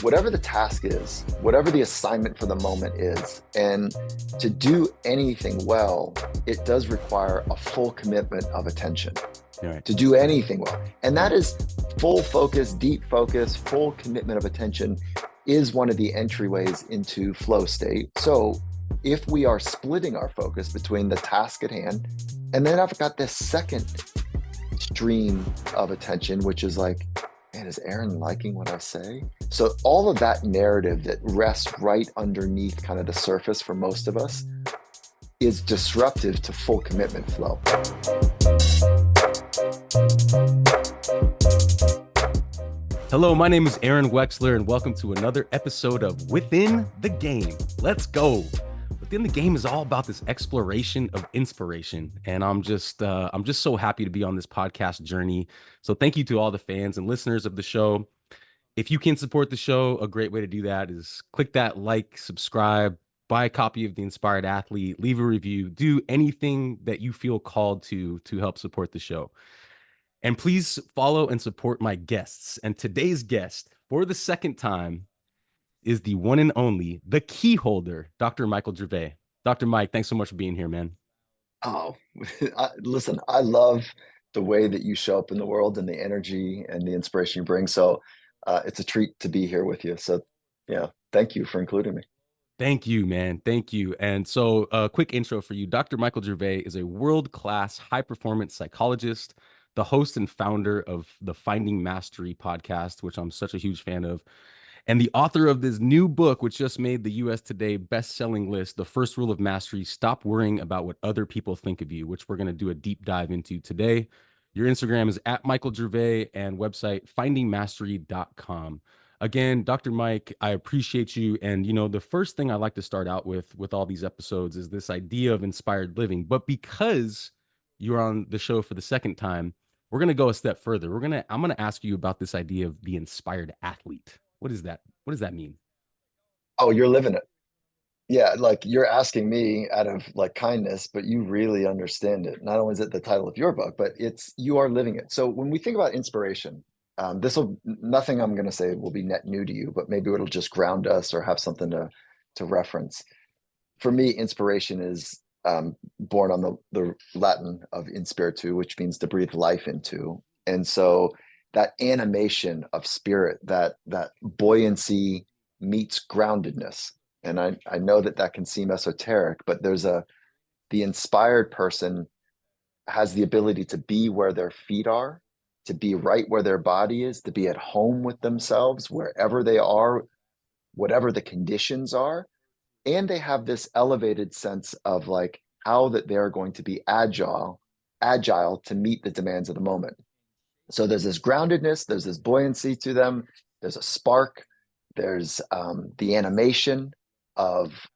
whatever the task is, whatever the assignment for the moment is, and to do anything well, it does require a full commitment of attention Right. to do anything well. And that Right. is full focus, deep focus, full commitment of attention is one of the entryways into flow state. So if we are splitting our focus between the task at hand, and then I've got this second stream of attention, which is like, man, is Aaron liking what I say? So all of that narrative that rests right underneath kind of the surface for most of us is disruptive to full commitment flow. Hello, my name is Aaron Wexler, and welcome to another episode of Within the Game. Let's go. Within the Game is all about this exploration of inspiration, and I'm just so happy to be on this podcast journey. So thank you to all the fans and listeners of the show. If you can support the show, a great way to do that is click that like, subscribe, buy a copy of The Inspired Athlete, leave a review, do anything that you feel called to help support the show. And please follow and support my guests. And today's guest, for the second time, is the one and only, the key holder, Dr. Michael Gervais. Dr. Mike, thanks so much for being here, man. Oh, listen, I love the way that you show up in the world and the energy and the inspiration you bring. So it's a treat to be here with you. So yeah, thank you for including me. Thank you, man. Thank you. And so a quick intro for you. Dr. Michael Gervais is a world-class high-performance psychologist, the host and founder of the Finding Mastery podcast, which I'm such a huge fan of, and the author of this new book, which just made the US Today best-selling list, The First Rule of Mastery, Stop Worrying About What Other People Think of You, which we're going to do a deep dive into today. Your Instagram is at Michael Gervais and website findingmastery.com. Again, Dr. Mike, I appreciate you. And, the first thing I like to start out with all these episodes is this idea of inspired living. But because you're on the show for the second time, we're going to go a step further. I'm going to ask you about this idea of the inspired athlete. What is that? What does that mean? Oh, you're living it. Yeah, like you're asking me out of like kindness, but you really understand it. Not only is it the title of your book, but you are living it. So when we think about inspiration, nothing I'm going to say will be net new to you, but maybe it'll just ground us or have something to reference. For me, inspiration is born on the Latin of inspiritu, which means to breathe life into. And so that animation of spirit, that buoyancy meets groundedness. And I know that can seem esoteric, but the inspired person has the ability to be where their feet are, to be right where their body is, to be at home with themselves, wherever they are, whatever the conditions are. And they have this elevated sense of like how that they're going to be agile to meet the demands of the moment. So there's this groundedness, there's this buoyancy to them, there's a spark, there's the animation of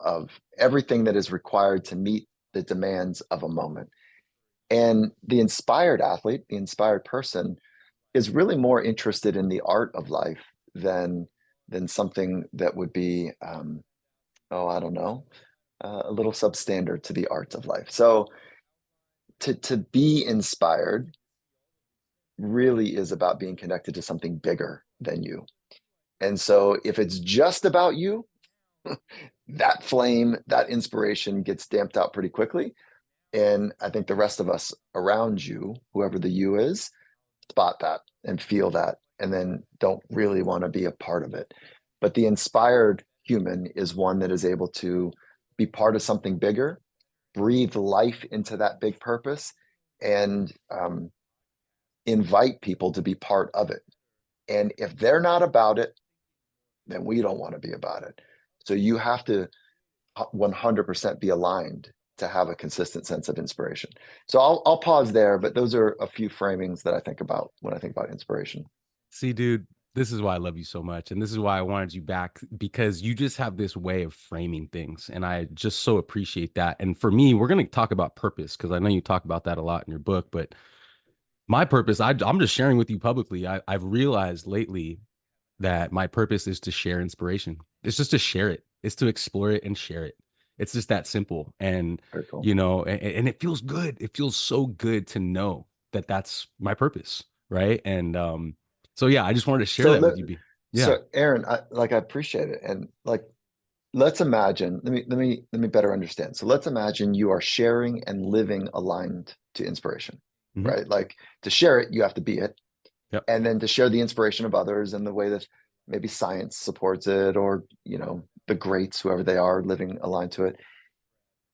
everything that is required to meet the demands of a moment. And the inspired athlete, the inspired person, is really more interested in the art of life than something that would be, I don't know, a little substandard to the art of life. So to be inspired really is about being connected to something bigger than you. And so if it's just about you, that flame, that inspiration gets damped out pretty quickly. And I think the rest of us around you, whoever the you is, spot that and feel that, and then don't really want to be a part of it. But the inspired human is one that is able to be part of something bigger, breathe life into that big purpose, and invite people to be part of it. And if they're not about it, then we don't want to be about it. So you have to 100% be aligned to have a consistent sense of inspiration. So I'll pause there, but those are a few framings that I think about when I think about inspiration. See, dude, this is why I love you so much. And this is why I wanted you back, because you just have this way of framing things. And I just so appreciate that. And for me, we're going to talk about purpose, because I know you talk about that a lot in your book. But my purpose, I'm just sharing with you publicly. I've realized lately that my purpose is to share inspiration. It's just to share it. It's to explore it and share it. It's just that simple. And, Very cool. And it feels good. It feels so good to know that that's my purpose. Right. And so, yeah, I just wanted to share that with you. Yeah. So Aaron, I appreciate it. And like, let's imagine, let me better understand. So let's imagine you are sharing and living aligned to inspiration, Hmm. right? Like to share it, you have to be it. Yep. And then to share the inspiration of others and the way that maybe science supports it, or, the greats, whoever they are, living aligned to it.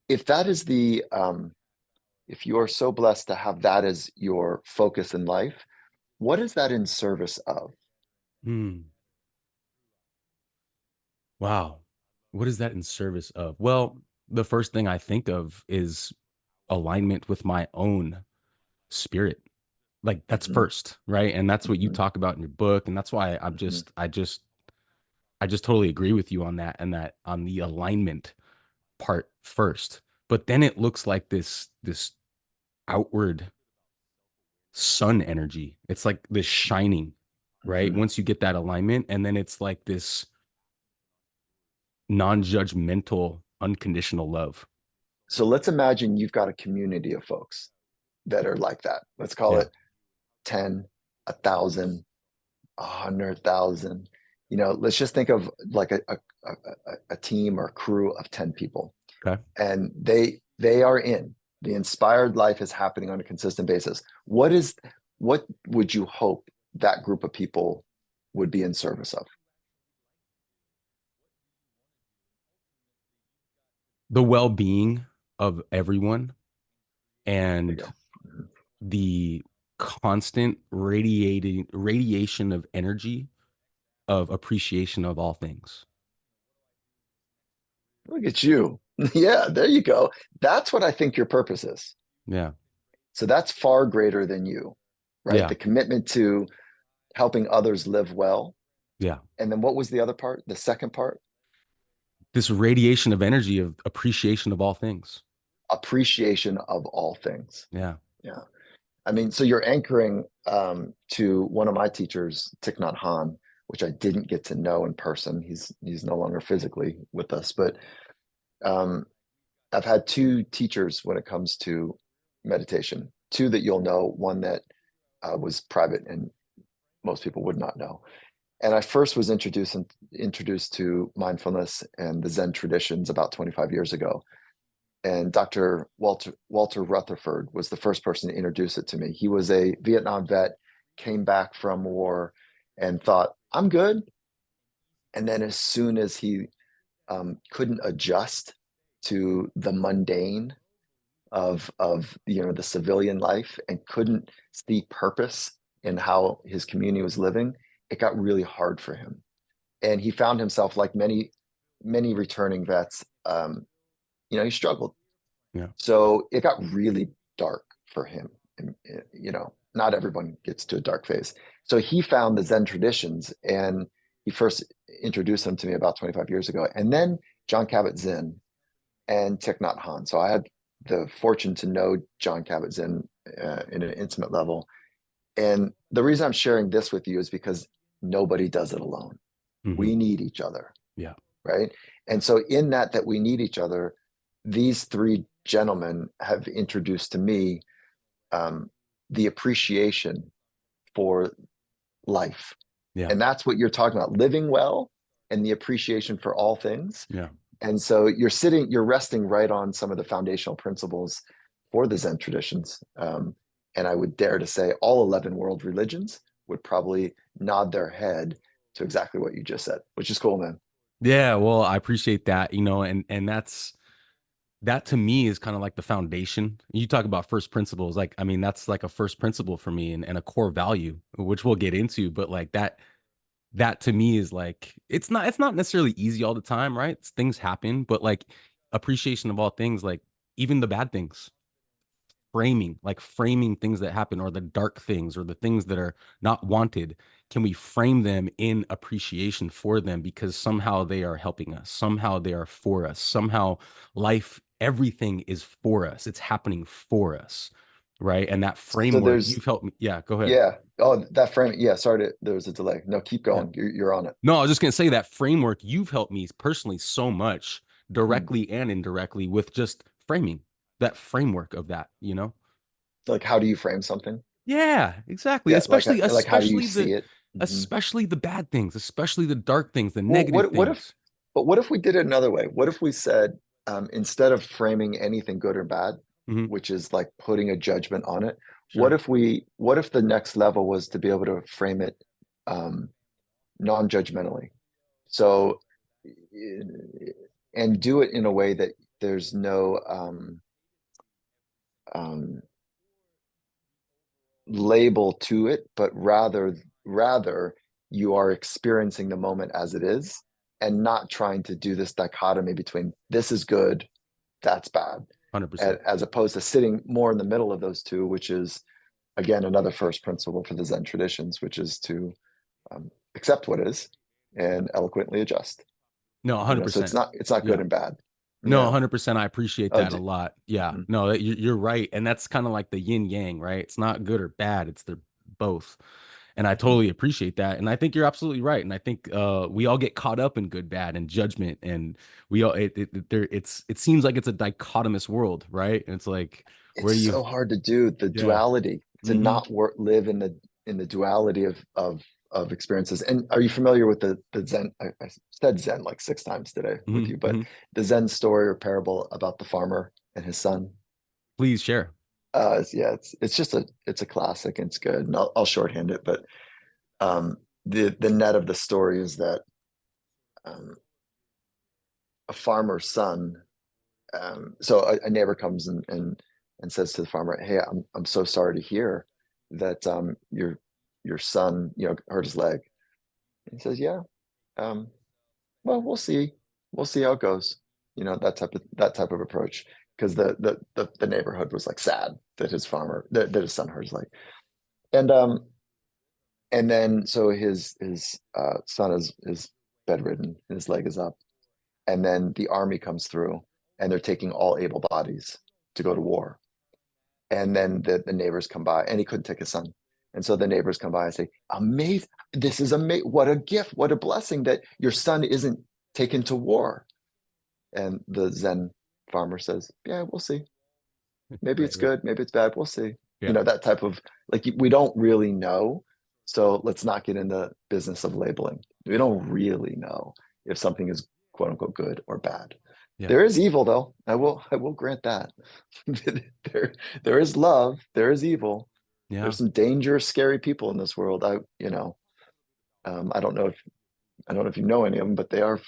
If that is if you are so blessed to have that as your focus in life, what is that in service of? Hmm. Wow. What is that in service of? Well, the first thing I think of is alignment with my own spirit. Like that's Hmm. first, right? And that's what you Hmm. talk about in your book. And that's why Hmm. I just totally agree with you on that and that on the alignment part first. But then it looks like this outward sun energy. It's like this shining, right? Hmm. Once you get that alignment, and then it's like this non-judgmental, unconditional love. So let's imagine you've got a community of folks that are like that. Let's call Yeah. it 10, 1,000, 100,000. Let's just think of like a team or crew of 10 people, Okay. and they are in the inspired life is happening on a consistent basis. What would you hope that group of people would be in service of? The well-being of everyone There you and go. Mhm. the constant radiation of energy of appreciation of all things. Look at you. Yeah, there you go. That's what I think your purpose is. Yeah. So that's far greater than you, right? Yeah. The commitment to helping others live well. Yeah. And then what was the other part? The second part? This radiation of energy of appreciation of all things. Appreciation of all things. Yeah. Yeah. I mean, so you're anchoring to one of my teachers, Thich Nhat Hanh, which I didn't get to know in person. He's no longer physically with us, but um, I've had two teachers when it comes to meditation. Two that you'll know. One that was private and most people would not know. And I first was introduced to mindfulness and the Zen traditions about 25 years ago. And Dr. Walter Rutherford was the first person to introduce it to me. He was a Vietnam vet, came back from war, and thought, "I'm good." And then as soon as he couldn't adjust to the mundane of the civilian life and couldn't see purpose in how his community was living, it got really hard for him. And he found himself, like many returning vets, he struggled. Yeah. So it got really dark for him. And, not everyone gets to a dark phase. So he found the Zen traditions, and he first introduced them to me about 25 years ago. And then John Kabat-Zinn and Thich Nhat Hanh. So I had the fortune to know John Kabat-Zinn in an intimate level. And the reason I'm sharing this with you is because nobody does it alone. Hmm. We need each other, Yeah. right? And so in that we need each other, these three gentlemen have introduced to me um, the appreciation for life. Yeah. And that's what you're talking about, living well and the appreciation for all things. Yeah. And so you're resting right on some of the foundational principles for the Zen traditions. And I would dare to say all 11 world religions would probably nod their head to exactly what you just said, which is cool, man. Yeah. Well, I appreciate that, and that to me is kind of like the foundation. You talk about first principles, like, I mean, that's like a first principle for me and a core value, which we'll get into, but like that to me is like it's not necessarily easy all the time, right? Things happen, but like appreciation of all things, like even the bad things, framing things that happen or the dark things or the things that are not wanted. Can we frame them in appreciation for them because somehow they are helping us, somehow they are for us, somehow life, everything is for us, it's happening for us, right? And that So framework there's, you've helped me. Yeah, go ahead. yeah. Oh, that frame. Yeah. Sorry, there was a delay. No, keep Yeah. going. You're on it. No, I was just gonna say that framework you've helped me personally so much, Mm. directly and indirectly, with just framing that framework of that. Like, how do you frame something? Yeah, exactly. Yeah. Especially Like how do you especially see the it? Mhm. especially the bad things, especially the dark things, the Well, negative what if, things. but what if we did it another way? What if we said, instead of framing anything good or bad, Mhm. which is like putting a judgment on it, Sure. what if the next level was to be able to frame it um, non-judgmentally? So, and do it in a way that there's no um, label to it, but rather you are experiencing the moment as it is and not trying to do this dichotomy between this is good, that's bad, 100%. as opposed to sitting more in the middle of those two, which is again another first principle for the Zen traditions, which is to accept what is and eloquently adjust. No, So 100%. it's not good Yeah. and bad. No, Yeah. 100%. I appreciate Oh, that a lot. Yeah. mhm. No, you're right. And that's kind of like the yin yang, right? It's not good or bad. It's they're both. And I Mhm. totally appreciate that. And I think you're absolutely right. And I think we all get caught up in good, bad, and judgment. And we all it seems like it's a dichotomous world, right? And it's like where It's do you so hard to do the yeah. duality, to Hmm. not live in the duality of experiences. And are you familiar with the Zen? I said Zen like six times today with Hmm. you, but Hmm. the Zen story or parable about the farmer and his son. Please share. Yeah, it's just it's a classic and it's good. And I'll shorthand it, but um, the net of the story is that um, a farmer's son. So a neighbor comes and says to the farmer, "Hey, I'm so sorry to hear that your son, hurt his leg." And he says, "Yeah, um, well, we'll see how it goes." That type of approach, because the neighborhood was like sad that that his son hurt his leg, and then so his son is bedridden and his leg is up, and then the army comes through and they're taking all able bodies to go to war. And then the neighbors come by and he couldn't take his son. And so the neighbors come by and say, amazing, this is amazing. What a gift, what a blessing that your son isn't taken to war. And the Zen farmer says, yeah, we'll see. Maybe Right, it's right. good, maybe it's bad. We'll see. Yeah. That type of like we don't really know. So let's not get in the business of labeling. We don't really know if something is quote unquote good or bad. Yeah. There is evil though. I will grant that. there there is love, there is evil. Yeah. There's some dangerous, scary people in this world. I don't know if you know any of them, but they are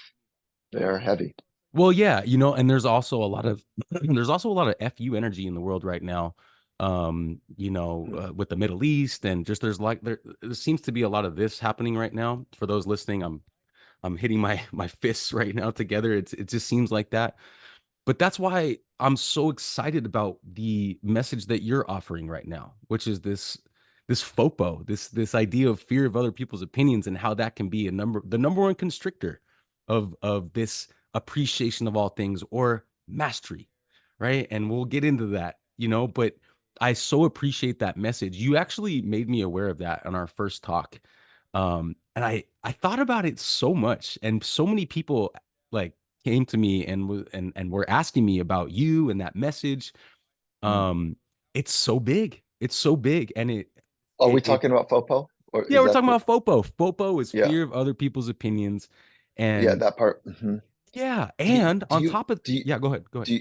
heavy. Well, yeah, and there's also a lot of there's also a lot of FU energy in the world right now. With the Middle East and just there seems to be a lot of this happening right now. For those listening, I'm hitting my fists right now together. It just seems like that. But that's why I'm so excited about the message that you're offering right now, which is this FOPO, this idea of fear of other people's opinions and how that can be the number one constrictor of this appreciation of all things or mastery, right? And we'll get into that, but I so appreciate that message. You actually made me aware of that on our first talk. And I thought about it so much, and so many people like came to me and were asking me about you and that message. Mm. um it's so big, it's so big, and Are we it talking about FOPO? Or yeah, is we're that talking the about FOPO is yeah, fear of other people's opinions. yeah, And that part. Mhm. yeah, Do you and do on you top of do you yeah, go ahead.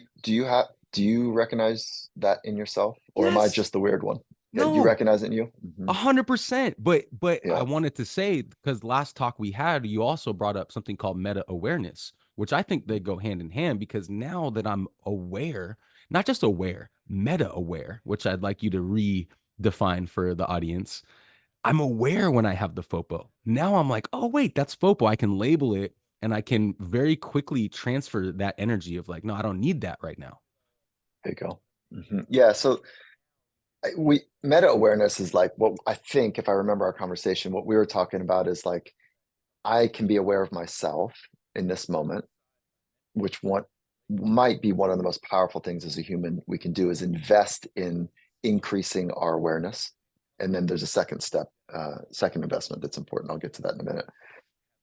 do you recognize that in yourself, or am I Yes. just the weird one? Yeah, do you No. recognize it in you? 100%. But I Yeah. wanted to say, because last talk we had, you also brought up something called meta awareness, which I think they go hand in hand, because now that I'm aware, not just aware, meta aware, which I'd like you to redefine for the audience. I'm aware when I have the FOPO. Now I'm like, oh wait, that's FOPO. I can label it and I can very quickly transfer that energy of like, no, I don't need that right now. There you go. Yeah. So we meta awareness is like what I think, if I remember our conversation, what we were talking about is like I can be aware of myself in this moment, which one might be one of the most powerful things as a human we can do is invest in increasing our awareness. And then there's a second step, second investment that's important. I'll get to that in a minute.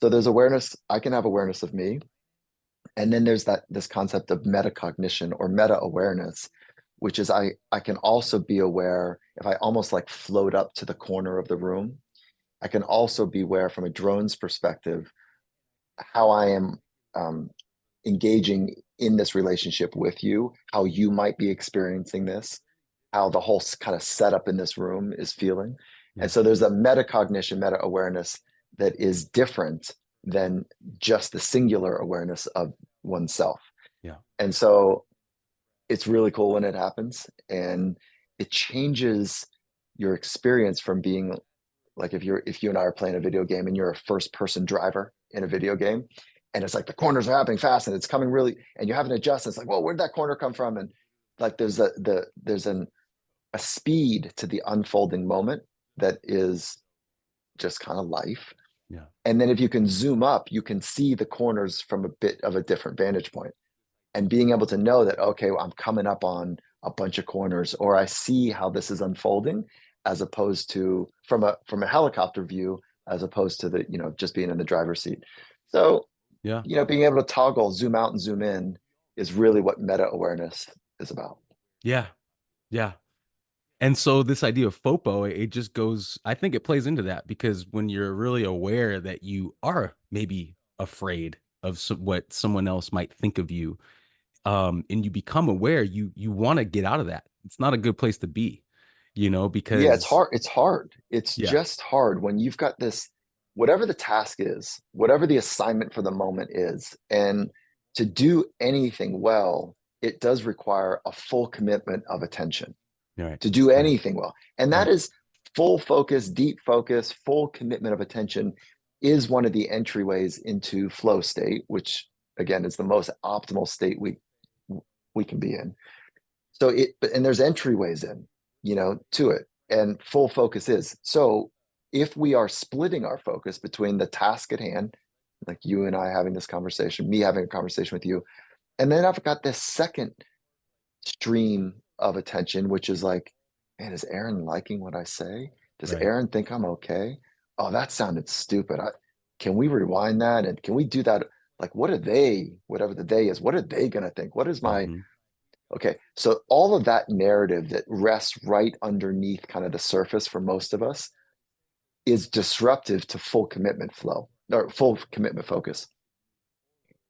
So there's awareness. I can have awareness of me. And then there's this concept of metacognition or meta awareness, which is I can also be aware if I almost like float up to the corner of the room I can also be aware from a drone's perspective how I am um, engaging in this relationship with you, how you might be experiencing this, how the whole kind of setup in this room is feeling. And Yeah. so there's a metacognition, meta awareness that is different than just the singular awareness of oneself. Yeah. And so it's really cool when it happens, and it changes your experience from being like if you and I are playing a video game and you're a first person driver in a video game, and it's like the corners are happening fast and it's coming really, and you have an adjust. It's like, well, where did that corner come from? And like there's a speed to the unfolding moment that is just kind of life. Yeah. And then if you can zoom up, you can see the corners from a bit of a different vantage point. And being able to know that, okay, well, I'm coming up on a bunch of corners, or I see how this is unfolding, as opposed to from a helicopter view, as opposed to the, just being in the driver's seat. So, Yeah. being able to toggle, zoom out and zoom in is really what meta awareness is about. Yeah. Yeah. And so this idea of FOPO, it just goes, I think it plays into that because when you're really aware that you are maybe afraid of what someone else might think of you, and you become aware, you want to get out of that. It's not a good place to be, Yeah, it's because hard. It's hard. It's yeah, just hard when you've got this, whatever the task is, whatever the assignment for the moment is, and to do anything well, it does require a full commitment of attention right, to do right, anything well. And that right, is full focus, deep focus, full commitment of attention is one of the entryways into flow state, which again is the most optimal state we can be in. So and there's entryways in, to it. And full focus is. So if we are splitting our focus between the task at hand, like you and I having this conversation, me having a conversation with you, and then I've got this second stream of attention, which is like, man, is Aaron liking what I say? Does right. Aaron think I'm okay? Oh, that sounded stupid. Can we rewind that? And can we do that? Like, what are they, whatever the they is, what are they going to think? What is my, Hmm. okay. So all of that narrative that rests right underneath kind of the surface for most of us is disruptive to full commitment flow or full commitment focus.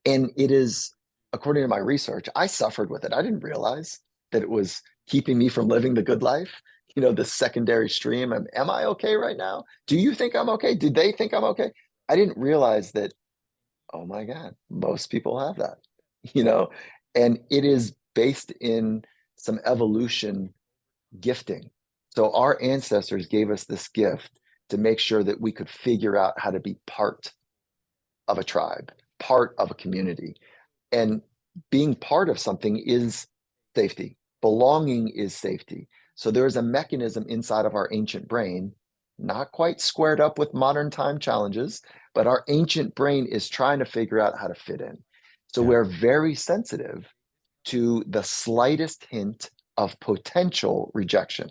And it is, according to my research, I suffered with it. I didn't realize that it was keeping me from living the good life. The secondary stream. Am I okay right now? Do you think I'm okay? Do they think I'm okay? I didn't realize that, oh my God, most people have that, you know, and it is based in some evolution gifting. So our ancestors gave us this gift to make sure that we could figure out how to be part of a tribe, part of a community. And being part of something is safety. Belonging is safety. So there is a mechanism inside of our ancient brain, not quite squared up with modern time challenges, but our ancient brain is trying to figure out how to fit in. So Yeah, we're very sensitive to the slightest hint of potential rejection.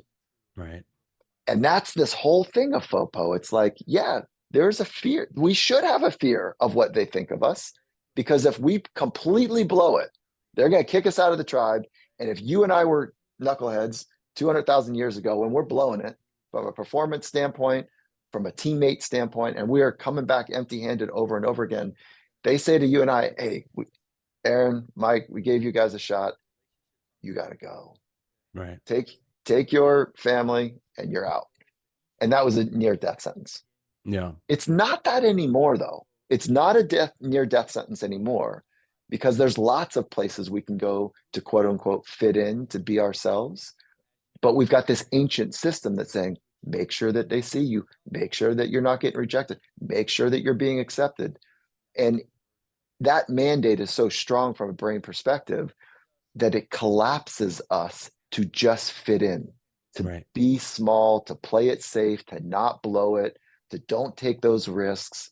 right. And that's this whole thing of FOPO. It's like, yeah, there's a fear. We should have a fear of what they think of us, because if we completely blow it, they're going to kick us out of the tribe. And if you and I were knuckleheads 200,000 years ago, when we're blowing it from a performance standpoint, from a teammate standpoint, and we are coming back empty handed over and over again, they say to you and I, hey, Aaron, Mike, we gave you guys a shot. You got to go. Right. Take take your family and you're out. And that was a near death sentence. Yeah. It's not that anymore, though. It's not a near death sentence anymore, because there's lots of places we can go to quote unquote fit in to be ourselves. But we've got this ancient system that's saying, make sure that they see you, make sure that you're not getting rejected, make sure that you're being accepted. And that mandate is so strong from a brain perspective that it collapses us to just fit in, to Right. be small, to play it safe, to not blow it, to don't take those risks,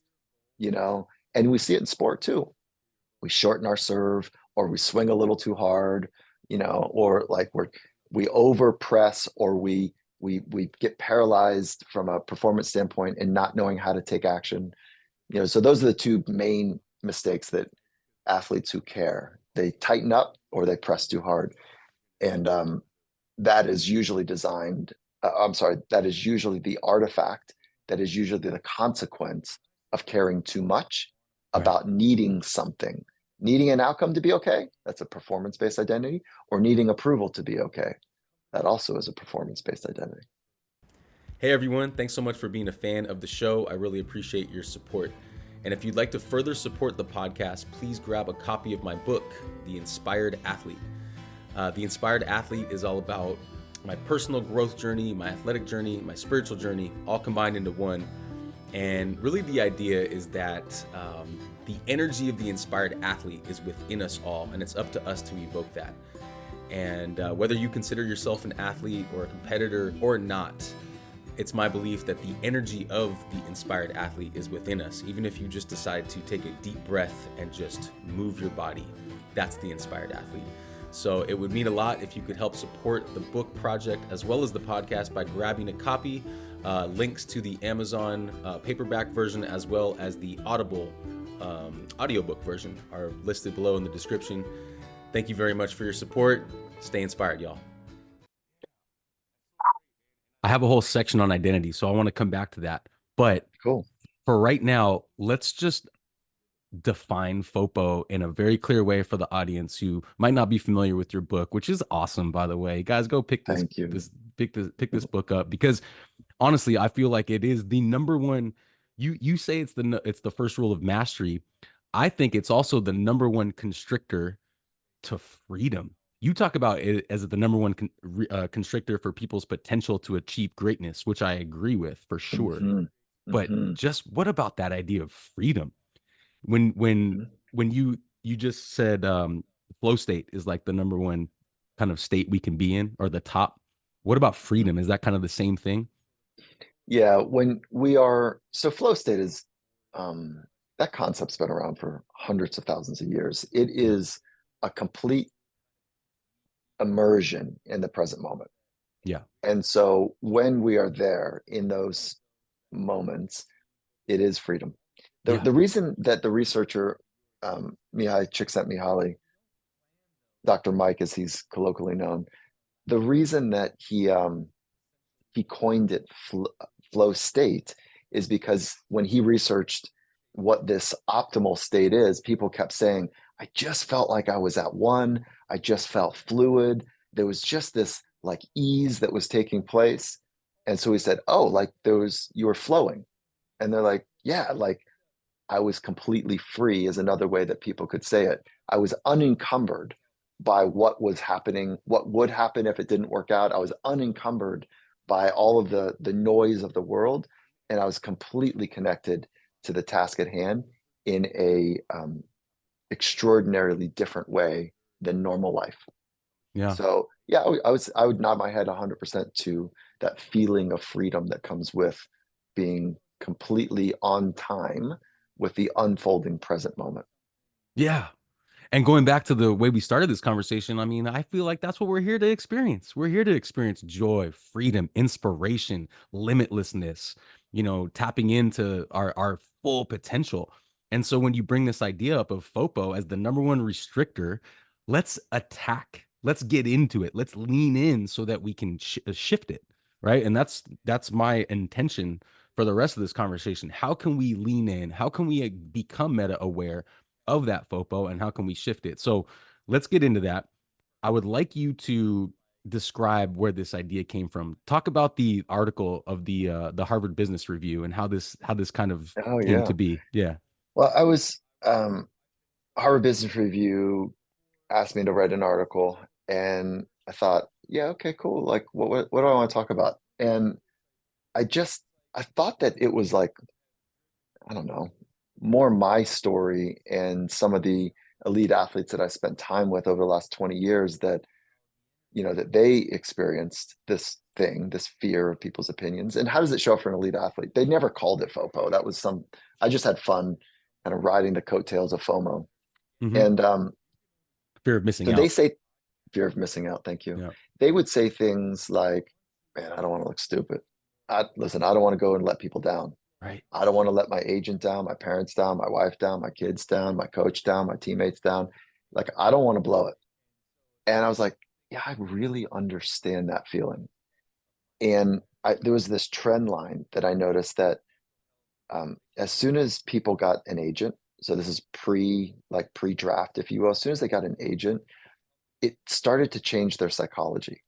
you know. And we see it in sport too. We shorten our serve, or we swing a little too hard, or like we over press, or we get paralyzed from a performance standpoint and not knowing how to take action. So those are the two main mistakes that athletes who care, they tighten up or they press too hard. And that is usually designed, I'm sorry, that is usually the artifact that is usually the consequence of caring too much Right. about needing something, needing an outcome to be okay. That's a performance-based identity, or needing approval to be okay. That also is a performance-based identity. Hey everyone, thanks so much for being a fan of the show. I really appreciate your support. And if you'd like to further support the podcast, please grab a copy of my book, The Inspired Athlete. The Inspired Athlete is all about my personal growth journey, my athletic journey, my spiritual journey, all combined into one. And really, the idea is that the energy of the inspired athlete is within us all, and it's up to us to evoke that. And whether you consider yourself an athlete or a competitor or not, it's my belief that the energy of the inspired athlete is within us. Even if you just decide to take a deep breath and just move your body, that's the inspired athlete. So it would mean a lot if you could help support the book project as well as the podcast by grabbing a copy. Links to the Amazon paperback version as well as the Audible audiobook version are listed below in the description. Thank you very much for your support. Stay inspired, y'all. I have a whole section on identity, so I want to come back to that. But Cool. for right now, let's just define FOPO in a very clear way for the audience who might not be familiar with your book, which is awesome, by the way. Guys, go pick this Thank you. pick this book up, because honestly, I feel like it is the number one. You say it's the first rule of mastery. I think it's also the number one constrictor to freedom. You talk about it as the number one constrictor for people's potential to achieve greatness, which I agree with for sure. Mm-hmm. But Mm-hmm. just what about that idea of freedom? When you just said flow state is like the number one kind of state we can be in, or the top. What about freedom? Is that kind of the same thing? Yeah, when we are, so flow state is, that concept's been around for hundreds of thousands of years. It is a complete immersion in the present moment. Yeah. And so when we are there in those moments, it is freedom. The, Yeah. the reason that the researcher, Mihai Csikszentmihalyi, Dr. Mike, as he's colloquially known, the reason that he coined it flow state is because when he researched what this optimal state is, people kept saying, I just felt like I was at one. I just felt fluid. There was just this like ease that was taking place. And so he said, oh, like you were flowing. And they're like, yeah, like I was completely free is another way that people could say it. I was unencumbered by what was happening, what would happen if it didn't work out. I was unencumbered by all of the noise of the world, and I was completely connected to the task at hand in a extraordinarily different way than normal life. Yeah. So yeah, I would nod my head 100% to that feeling of freedom that comes with being completely on time with the unfolding present moment. Yeah. And going back to the way we started this conversation, I mean, I feel like that's what we're here to experience. We're here to experience joy, freedom, inspiration, limitlessness, tapping into our full potential. And so when you bring this idea up of FOPO as the number one restrictor, let's attack, let's get into it, let's lean in so that we can shift it. Right. And that's my intention for the rest of this conversation. How can we lean in? How can we become meta aware of that FOPO, and how can we shift it? So let's get into that. I would like you to describe where this idea came from. Talk about the article of the Harvard Business Review and how this kind of Oh came yeah. to be. Yeah. Well, I was Harvard Business Review asked me to write an article, and I thought, yeah, okay, cool. Like, what do I want to talk about? And I thought that it was like, I don't know, more my story and some of the elite athletes that I spent time with over the last 20 years that, that they experienced this thing, this fear of people's opinions. And how does it show up for an elite athlete? They never called it FOPO. That was I just had fun kind of riding the coattails of FOMO. Mm-hmm. And Fear of missing so they out. say fear of missing out. Thank you. Yeah. They would say things like, man, I don't want to look stupid. Listen, I don't want to go and let people down. Right. I don't want to let my agent down, my parents down, my wife down, my kids down, my coach down, my teammates down. Like, I don't want to blow it. And I was like, yeah, I really understand that feeling. And there was this trend line that I noticed that as soon as people got an agent, so this is pre-draft, if you will, as soon as they got an agent, it started to change their psychology.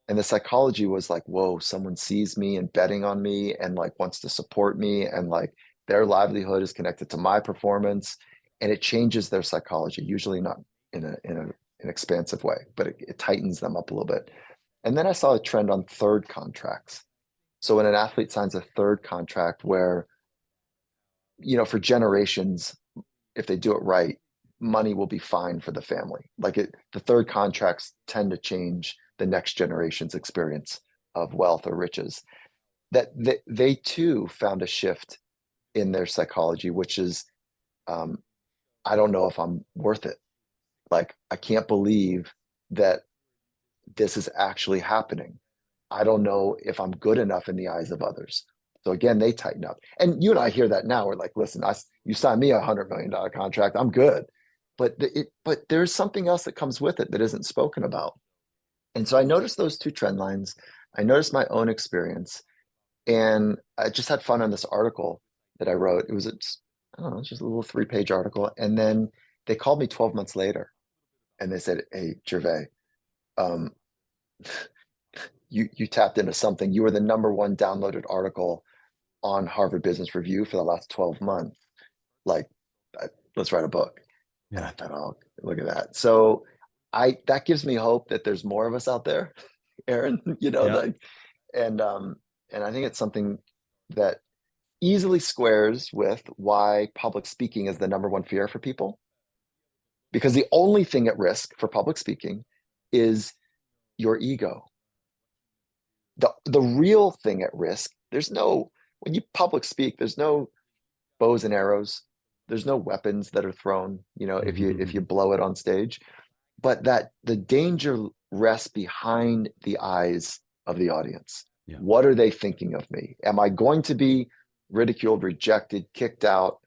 And the psychology was like, whoa, someone sees me and betting on me and like wants to support me and like their livelihood is connected to my performance. And it changes their psychology, usually not in an expansive way, but it tightens them up a little bit. And then I saw a trend on third contracts. So when an athlete signs a third contract where, for generations, if they do it right, money will be fine for the family. The third contracts tend to change the next generation's experience of wealth or riches. That they too found a shift in their psychology, which is, I don't know if I'm worth it. Like, I can't believe that this is actually happening. I don't know if I'm good enough in the eyes of others. So again, they tighten up. And you and I hear that now. We're like, listen, you signed me $100 million contract. I'm good. But there's something else that comes with it that isn't spoken about. And so I noticed those two trend lines. I noticed my own experience. And I just had fun on this article that I wrote. I don't know, it's just a little 3-page article. And then they called me 12 months later and they said, hey, Gervais, um, you tapped into something. You were the #1 downloaded article on Harvard Business Review for the last 12 months. Like, let's write a book. And I thought, oh, look at that. So that gives me hope that there's more of us out there, Aaron, and I think it's something that easily squares with why public speaking is the #1 fear for people. Because the only thing at risk for public speaking is your ego. The real thing at risk, when you public speak, there's no bows and arrows, there's no weapons that are thrown, if you blow it on stage, but that the danger rests behind the eyes of the audience. Yeah. What are they thinking of me? Am I going to be ridiculed, rejected, kicked out?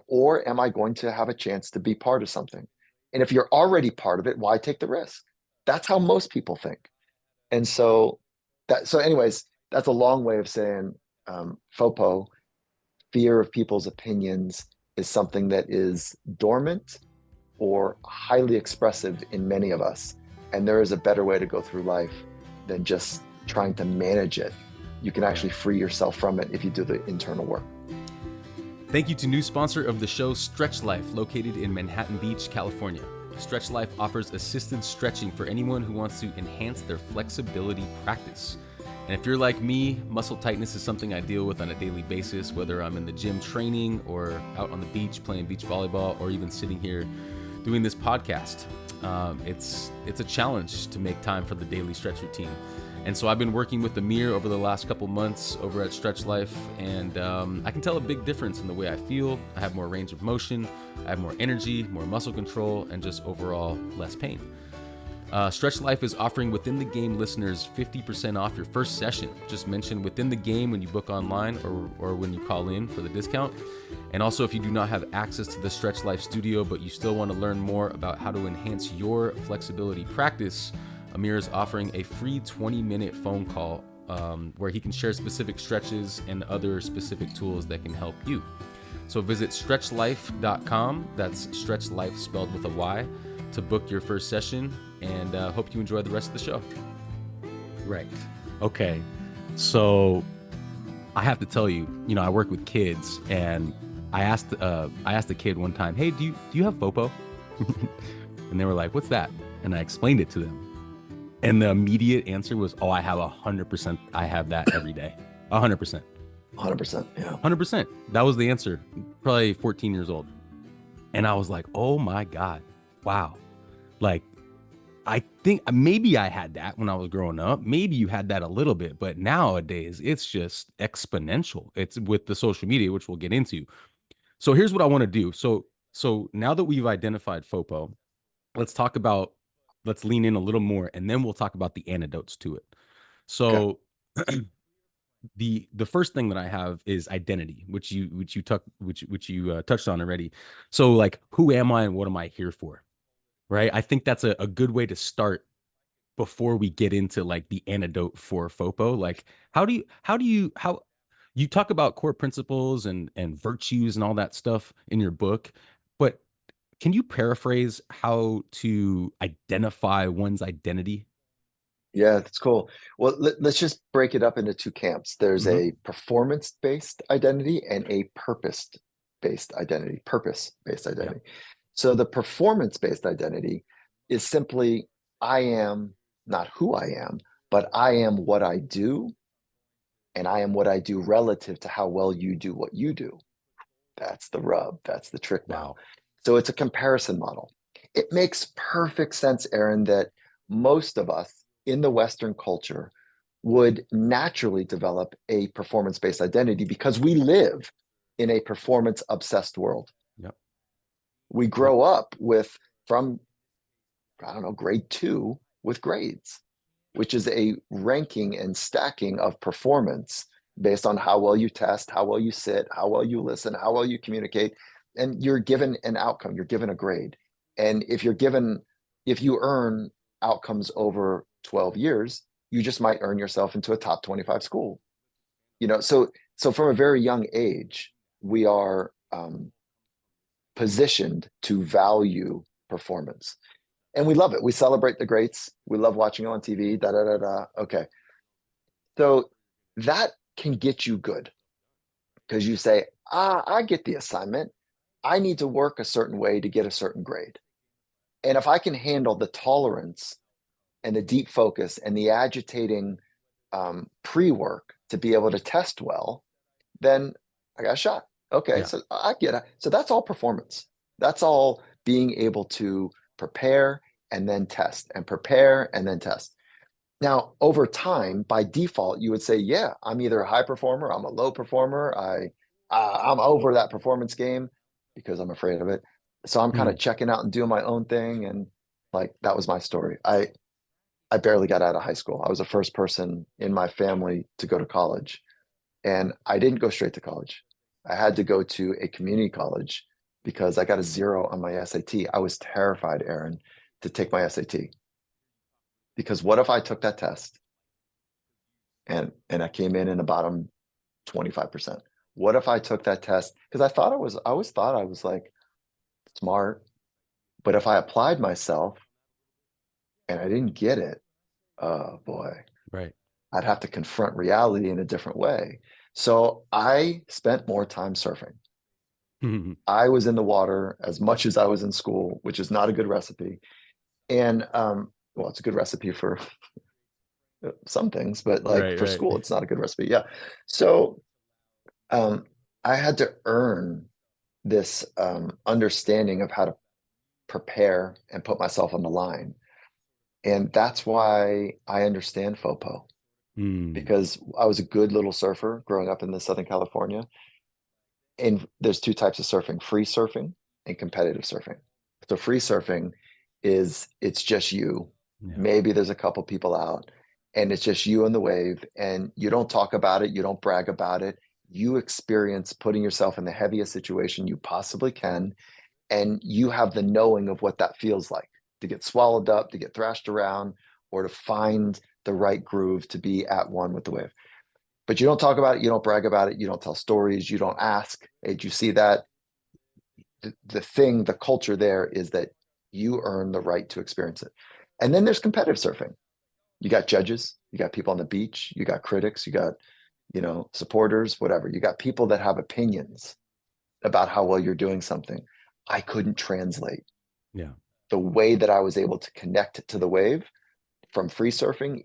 Or am I going to have a chance to be part of something? And if you're already part of it, why take the risk? That's how most people think. And anyways, that's a long way of saying FOPO, fear of people's opinions, is something that is dormant or highly expressive in many of us. And there is a better way to go through life than just trying to manage it. You can actually free yourself from it if you do the internal work. Thank you to new sponsor of the show, Stretch Life, located in Manhattan Beach, California. Stretch Life offers assisted stretching for anyone who wants to enhance their flexibility practice. And if you're like me, muscle tightness is something I deal with on a daily basis, whether I'm in the gym training or out on the beach playing beach volleyball or even sitting here doing this podcast. It's a challenge to make time for the daily stretch routine. And so I've been working with Amir over the last couple months over at Stretch Life, and I can tell a big difference in the way I feel. I have more range of motion, I have more energy, more muscle control, and just overall less pain. Stretch Life is offering Within the Game listeners 50% off your first session. Just mention Within the Game when you book online or when you call in for the discount. And also, if you do not have access to the Stretch Life studio, but you still want to learn more about how to enhance your flexibility practice, Amir is offering a free 20-minute phone call where he can share specific stretches and other specific tools that can help you. So visit stretchlife.com, that's stretchlife spelled with a Y, to book your first session, and hope you enjoy the rest of the show. Right. Okay. So I have to tell you, I work with kids, and I asked a kid one time, hey, do you have FOPO? And they were like, what's that? And I explained it to them. And the immediate answer was, oh, I have 100%. I have that every day. 100%. 100%. Yeah. 100%. That was the answer. Probably 14 years old. And I was like, oh my God. Wow. Like, I think maybe I had that when I was growing up. Maybe you had that a little bit, but nowadays it's just exponential. It's with the social media, which we'll get into. So here's what I want to do. So now that we've identified FOPO, let's lean in a little more, and then we'll talk about the antidotes to it. So okay. The first thing that I have is identity, which you touched on already. So like, who am I and what am I here for? Right? I think that's a good way to start before we get into like the antidote for FOPO, like how you talk about core principles and virtues and all that stuff in your book, but can you paraphrase how to identify one's identity? Yeah, that's cool. Well, let's just break it up into two camps. There's Hmm. a performance-based identity and a purpose-based identity, purpose-based Yeah. identity. So the performance-based identity is simply I am not who I am, but I am what I do, and I am what I do relative to how well you do what you do. That's the rub. That's the trick now. Wow. So it's a comparison model. It makes perfect sense, Aaron, that most of us in the Western culture would naturally develop a performance-based identity because we live in a performance-obsessed world. Yep. We Yep. grow up with, from, I don't know, grade two with grades, which is a ranking and stacking of performance based on how well you test, how well you sit, how well you listen, how well you communicate. And you're given an outcome, you're given a grade. And if you earn outcomes over 12 years, you just might earn yourself into a top 25 school. So from a very young age, we are positioned to value performance. And we love it. We celebrate the greats. We love watching on TV, da da da da. Okay. So that can get you good because you say, I get the assignment. I need to work a certain way to get a certain grade. And if I can handle the tolerance and the deep focus and the agitating pre-work to be able to test well, then I got a shot. Okay, Yeah. so I get it. So that's all performance. That's all being able to prepare and then test and prepare and then test. Now, over time, by default, you would say, yeah, I'm either a high performer, I'm a low performer, I'm over that performance game because I'm afraid of it. So I'm kind Hmm. of checking out and doing my own thing. And like that was my story. I barely got out of high school. I was the first person in my family to go to college. And I didn't go straight to college. I had to go to a community college because I got a zero on my SAT. I was terrified, Aaron, to take my SAT because what if I took that test and I came in the bottom 25%? What if I took that test? Because I always thought I was like smart, but if I applied myself and I didn't get it, oh boy, Right. I'd have to confront reality in a different way. So I spent more time surfing. Hmm. I was in the water as much as I was in school, which is not a good recipe. And well, it's a good recipe for some things, but like Right. for Right. school, it's not a good recipe. Yeah. So um, I had to earn this understanding of how to prepare and put myself on the line. And that's why I understand FOPO Hmm. because I was a good little surfer growing up in the Southern California. And there's two types of surfing, free surfing and competitive surfing. So free surfing is it's just you. Yeah. Maybe there's a couple people out and it's just you and the wave and you don't talk about it, you don't brag about it. You experience putting yourself in the heaviest situation you possibly can and you have the knowing of what that feels like to get swallowed up, to get thrashed around or to find the right groove to be at one with the wave. But you don't talk about it, you don't brag about it, you don't tell stories, you don't ask, hey, did you see that? The culture there is that you earn the right to experience it. And then there's competitive surfing. You got judges, you got people on the beach, you got critics, you got, supporters, whatever. You got people that have opinions about how well you're doing something. I couldn't translate Yeah. the way that I was able to connect to the wave from free surfing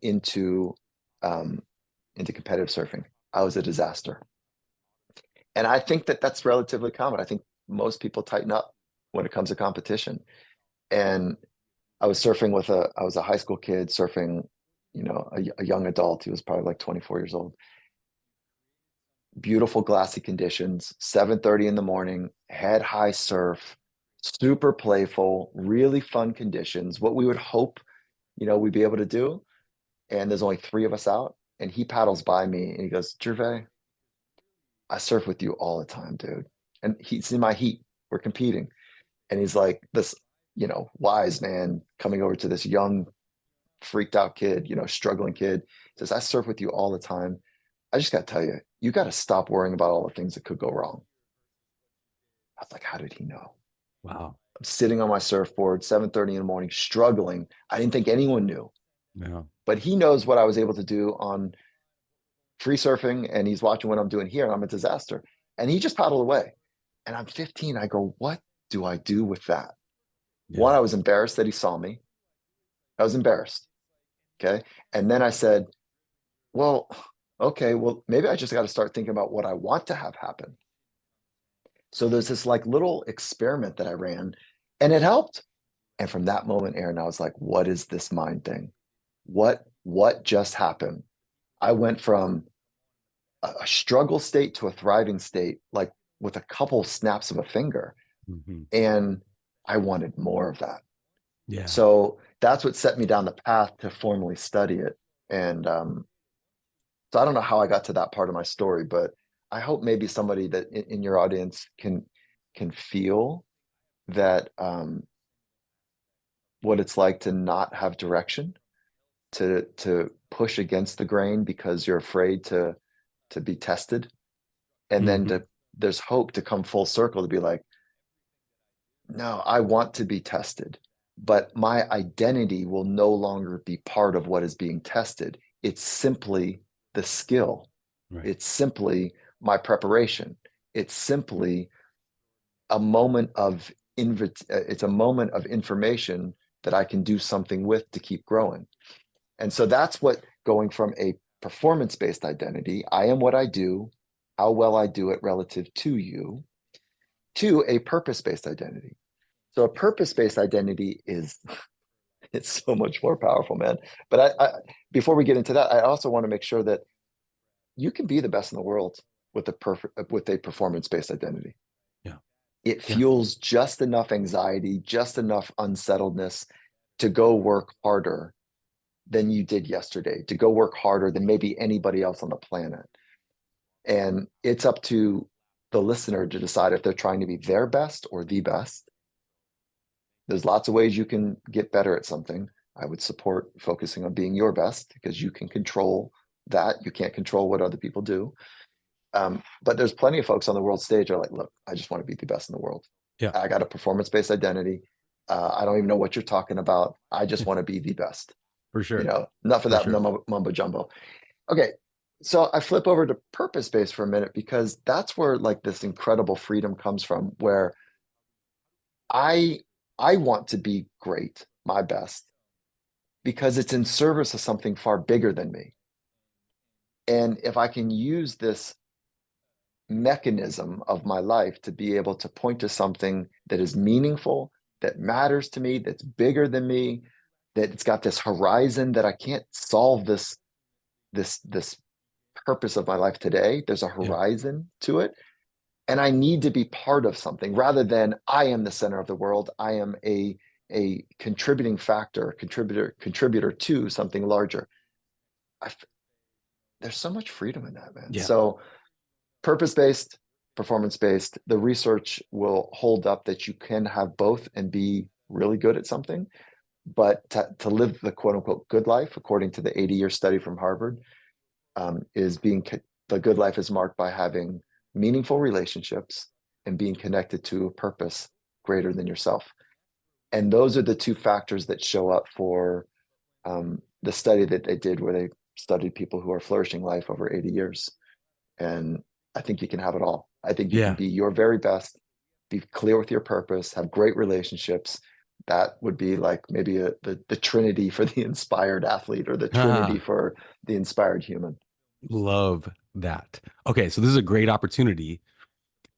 um, into competitive surfing. I was a disaster. And I think that that's relatively common. I think most people tighten up when it comes to competition. And I was a high school kid surfing, a young adult. He was probably like 24 years old. Beautiful glassy conditions, 7:30 in the morning, head high surf, super playful, really fun conditions. What we would hope, we'd be able to do. And there's only three of us out. And he paddles by me and he goes, Gervais, I surf with you all the time, dude. And he's in my heat. We're competing. And he's like this, wise man coming over to this young freaked out kid, struggling kid. He says, I surf with you all the time. I just got to tell you, you got to stop worrying about all the things that could go wrong. I was like, how did he know? Wow. I'm sitting on my surfboard, 7:30 in the morning, struggling. I didn't think anyone knew, Yeah. but he knows what I was able to do on free surfing, and he's watching what I'm doing here, and I'm a disaster. And he just paddled away. And I'm 15. I go, what do I do with that? One, Yeah. I was embarrassed that he saw me. I was embarrassed. Okay. And then I said, well, okay, well, maybe I just got to start thinking about what I want to have happen. So there's this like little experiment that I ran, and it helped. And from that moment, Aaron, I was like, what is this mind thing? What just happened? I went from a struggle state to a thriving state, like with a couple snaps of a finger. Hmm. And I wanted more of that. Yeah. So that's what set me down the path to formally study it. And so I don't know how I got to that part of my story, but I hope maybe somebody that in your audience can feel that what it's like to not have direction, to push against the grain because you're afraid to be tested, and then Hmm. there's hope to come full circle to be like, no, I want to be tested, but my identity will no longer be part of what is being tested. It's simply the skill. Right. It's simply my preparation. It's simply a moment of it's a moment of information that I can do something with to keep growing. And so that's what going from a performance-based identity, I am what I do, how well I do it relative to you, to a purpose-based identity. So a purpose-based identity is it's so much more powerful, man. But before we get into that, I also want to make sure that you can be the best in the world with a performance-based identity. Yeah. It Yeah. fuels just enough anxiety, just enough unsettledness to go work harder than you did yesterday, to go work harder than maybe anybody else on the planet. And it's up to the listener to decide if they're trying to be their best or the best. There's lots of ways you can get better at something. I would support focusing on being your best because you can control that. You can't control what other people do. But there's plenty of folks on the world stage are like, look, I just want to be the best in the world. Yeah. I got a performance-based identity. I don't even know what you're talking about. I just want to be the best. For sure. Enough of For that sure. mumbo jumbo. Okay, so I flip over to purpose-based for a minute because that's where like this incredible freedom comes from, where I I want to be great, my best, because it's in service of something far bigger than me. And if I can use this mechanism of my life to be able to point to something that is meaningful, that matters to me, that's bigger than me, that it's got this horizon that I can't solve this purpose of my life today. There's a Yeah. horizon to it. And I need to be part of something rather than I am the center of the world. I am a contributing factor, contributor to something larger. I, there's so much freedom in that, man. Yeah. So purpose-based, performance-based, the research will hold up that you can have both and be really good at something. But to live the quote unquote good life, according to the 80-year study from Harvard, is the good life is marked by having meaningful relationships and being connected to a purpose greater than yourself. And those are the two factors that show up for the study that they did where they studied people who are flourishing life over 80 years. And I think you can have it all. I think you can Yeah. be your very best, be clear with your purpose, have great relationships. That would be like maybe the trinity for the inspired athlete or the trinity Ah, for the inspired human. love that. Okay, so this is a great opportunity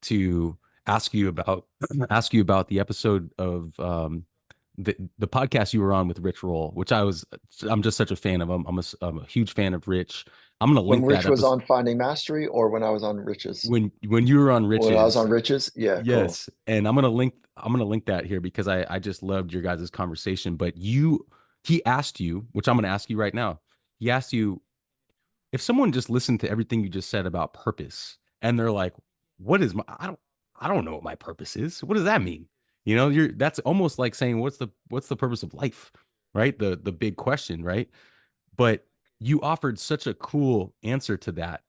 to ask you about ask you about the episode of the podcast you were on with Rich Roll, which I'm just such a fan of. I'm a huge fan of Rich. I'm gonna When link that Rich was episode on Finding Mastery or when I was on Rich's? when you were on When I was Rich's. on Rich's? Yeah, cool. Yes, and I'm gonna link that here because I just loved your guys' conversation. But he asked you, which I'm gonna ask you right now. He asked you if someone just listened to everything you just said about purpose and they're like, what is my I don't know what my purpose is. What does that mean? You're that's almost like saying what's the purpose of life? right? The big question, right? But you offered such a cool answer to that.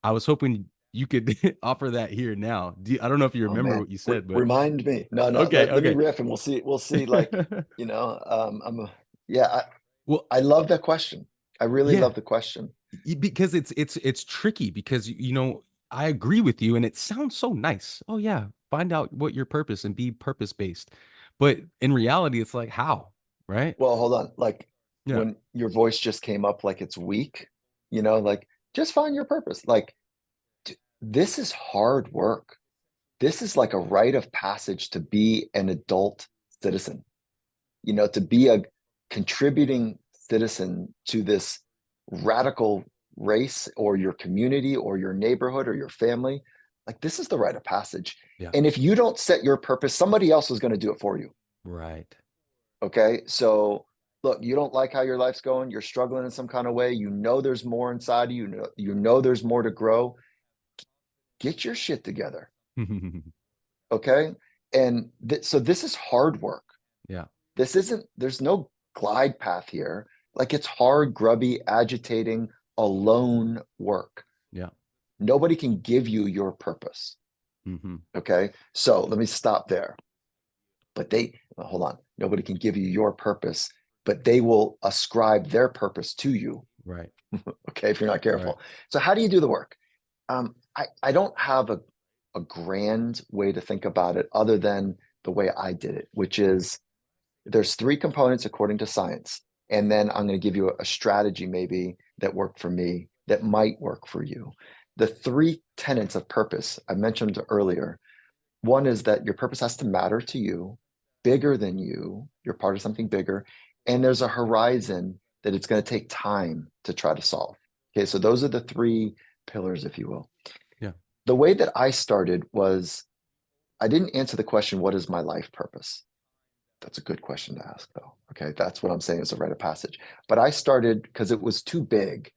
I was hoping you could offer that here now. I don't know if you Oh remember man, what you said, but remind me. No, no, okay, let me okay. riff and we'll see. We'll see. Like, yeah, Well, I love that question. I really yeah, love the question. because it's tricky because I agree with you and it sounds so nice. Oh yeah, find out what your purpose and be purpose based. But in reality, it's like how, right? Well, hold on. Like Yeah. when your voice just came up like it's weak, like just find your purpose. Like this is hard work. This is like a rite of passage to be an adult citizen, to be a contributing citizen to this radical race or your community or your neighborhood or your family. Like this is the rite of passage. Yeah. And if you don't set your purpose, somebody else is going to do it for you. Right. Okay. So look, you don't like how your life's going, you're struggling in some kind of way, there's more inside of you, there's more to grow. Get your shit together. Okay. And so this is hard work. Yeah. There's no glide path here. Like it's hard, grubby, agitating, alone work. Yeah. Nobody can give you your purpose. Hmm. Okay. So let me stop there. But hold on. Nobody can give you your purpose, but they will ascribe their purpose to you. Right. Okay. If you're not Right. careful. So how do you do the work? I don't have a grand way to think about it other than the way I did it, which is there's three components according to science. And then I'm going to give you a strategy maybe that worked for me that might work for you. The three tenets of purpose I mentioned earlier. One is that your purpose has to matter to you, bigger than you. You're part of something bigger. And there's a horizon that it's going to take time to try to solve. Okay, so those are the three pillars, if you will. Yeah. The way that I started was I didn't answer the question, what is my life purpose? That's a good question to ask, though. Okay, that's what I'm saying is a rite of passage. But I started because it was too big.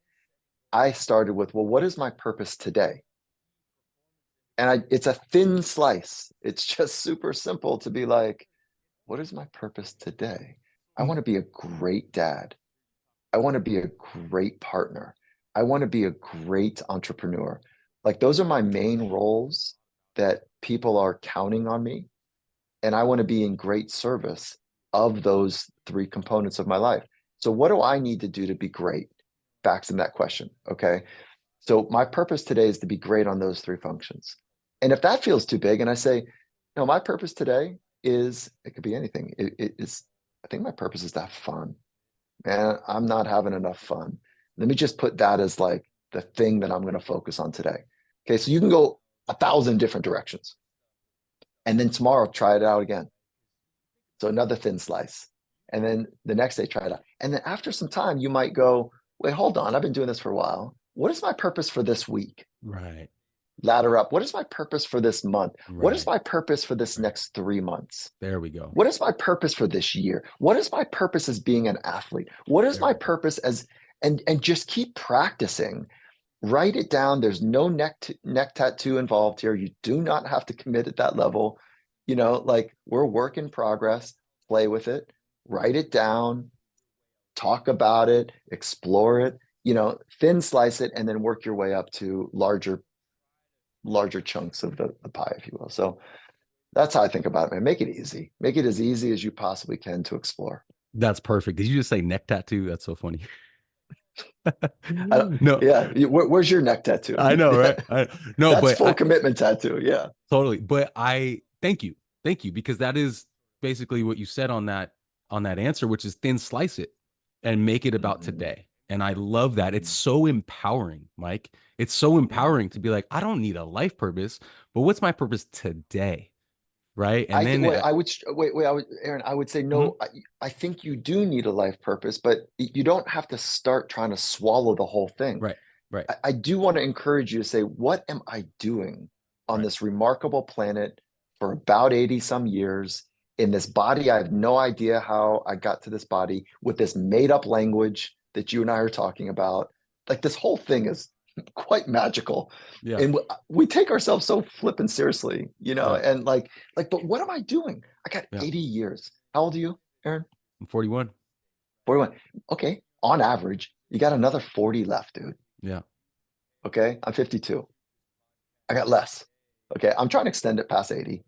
I started with, well, what is my purpose today? And it's a thin slice. It's just super simple to be like, what is my purpose today? I Mm. want to be a great dad. I want to be a great partner. I want to be a great entrepreneur. Like those are my main roles that people are counting on me. And I want to be in great service of those three components of my life. So what do I need to do to be great? Facts in that question. Okay. So my purpose today is to be great on those three functions. And if that feels too big, and I say, no, my purpose today is, it could be anything. It is, I think my purpose is to have fun. Man, I'm not having enough fun. Let me just put that as like the thing that I'm going to focus on today. Okay. So you can go 1,000 different directions. And then tomorrow, try it out again. So another thin slice. And then the next day, try it out. And then after some time, you might go, wait, hold on. I've been doing this for a while. What is my purpose for this week? Right. Ladder up. What is my purpose for this month? What is Right. my purpose for this Right. next 3 months? There we go. What is my purpose for this year? What is my purpose as being an athlete? What is There my we go. purpose as, and just keep practicing. Write it down. There's no neck tattoo involved here. You do not have to commit at that level. Like we're work in progress. Play with it. Write it down. Talk about it. Explore it. Thin slice it, and then work your way up to larger chunks of the pie, if you will. So that's how I think about it, man. Make it easy. Make it as easy as you possibly can to explore. That's perfect. Did you just say neck tattoo? That's so funny. I don't, No, yeah. Where's your neck tattoo? I know, right? No, That's but full commitment tattoo. Yeah. totally. But I thank you, because that is basically what you said on that answer, which is thin slice it and make it about Mhm. today. And I love that. It's Mhm. so empowering, Mike. It's so Yeah. empowering to be like, I don't need a life purpose, but what's my purpose today? Right. And then, Wait, I would wait, Aaron, I would say mhm, no. I think you do need a life purpose, but you don't have to start trying to swallow the whole thing. right, right, I do want to encourage you to say, what am I doing on right. this remarkable planet for about 80 some years in this body? I have no idea how I got to this body with this made up language that you and I are talking about. Like this whole thing is quite magical. Yeah, And we take ourselves so flippant seriously, yeah, and but what am I doing? I got yeah. 80 years. How old are you, Aaron? I'm 41. 41. Okay. On average, you got another 40 left, dude. Yeah. Okay. I'm 52. I got less. Okay. I'm trying to extend it past 80,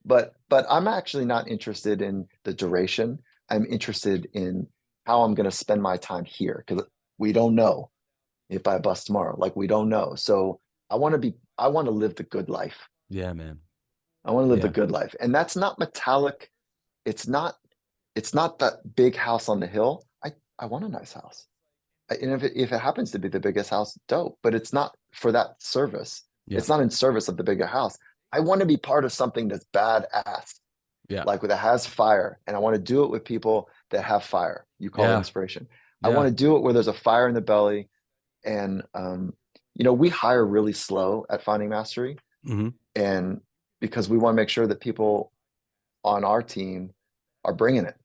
but I'm actually not interested in the duration. I'm interested in how I'm going to spend my time here because we don't know if I bust tomorrow. Like we don't know. So I want to live the good life. Yeah, man. I want to live the Yeah. good life. And that's not metallic. It's not, it's not that big house on the hill. I want a nice house. And if it happens to be the biggest house, dope, but it's not for that service. Yeah. It's not in service of the bigger house. I want to be part of something that's badass, Yeah. like that has fire. And I want to do it with people that have fire. You call it Yeah. inspiration. I Yeah. want to do it where there's a fire in the belly. And we hire really slow at Finding Mastery. Hmm. And because we want to make sure that people on our team are bringing it.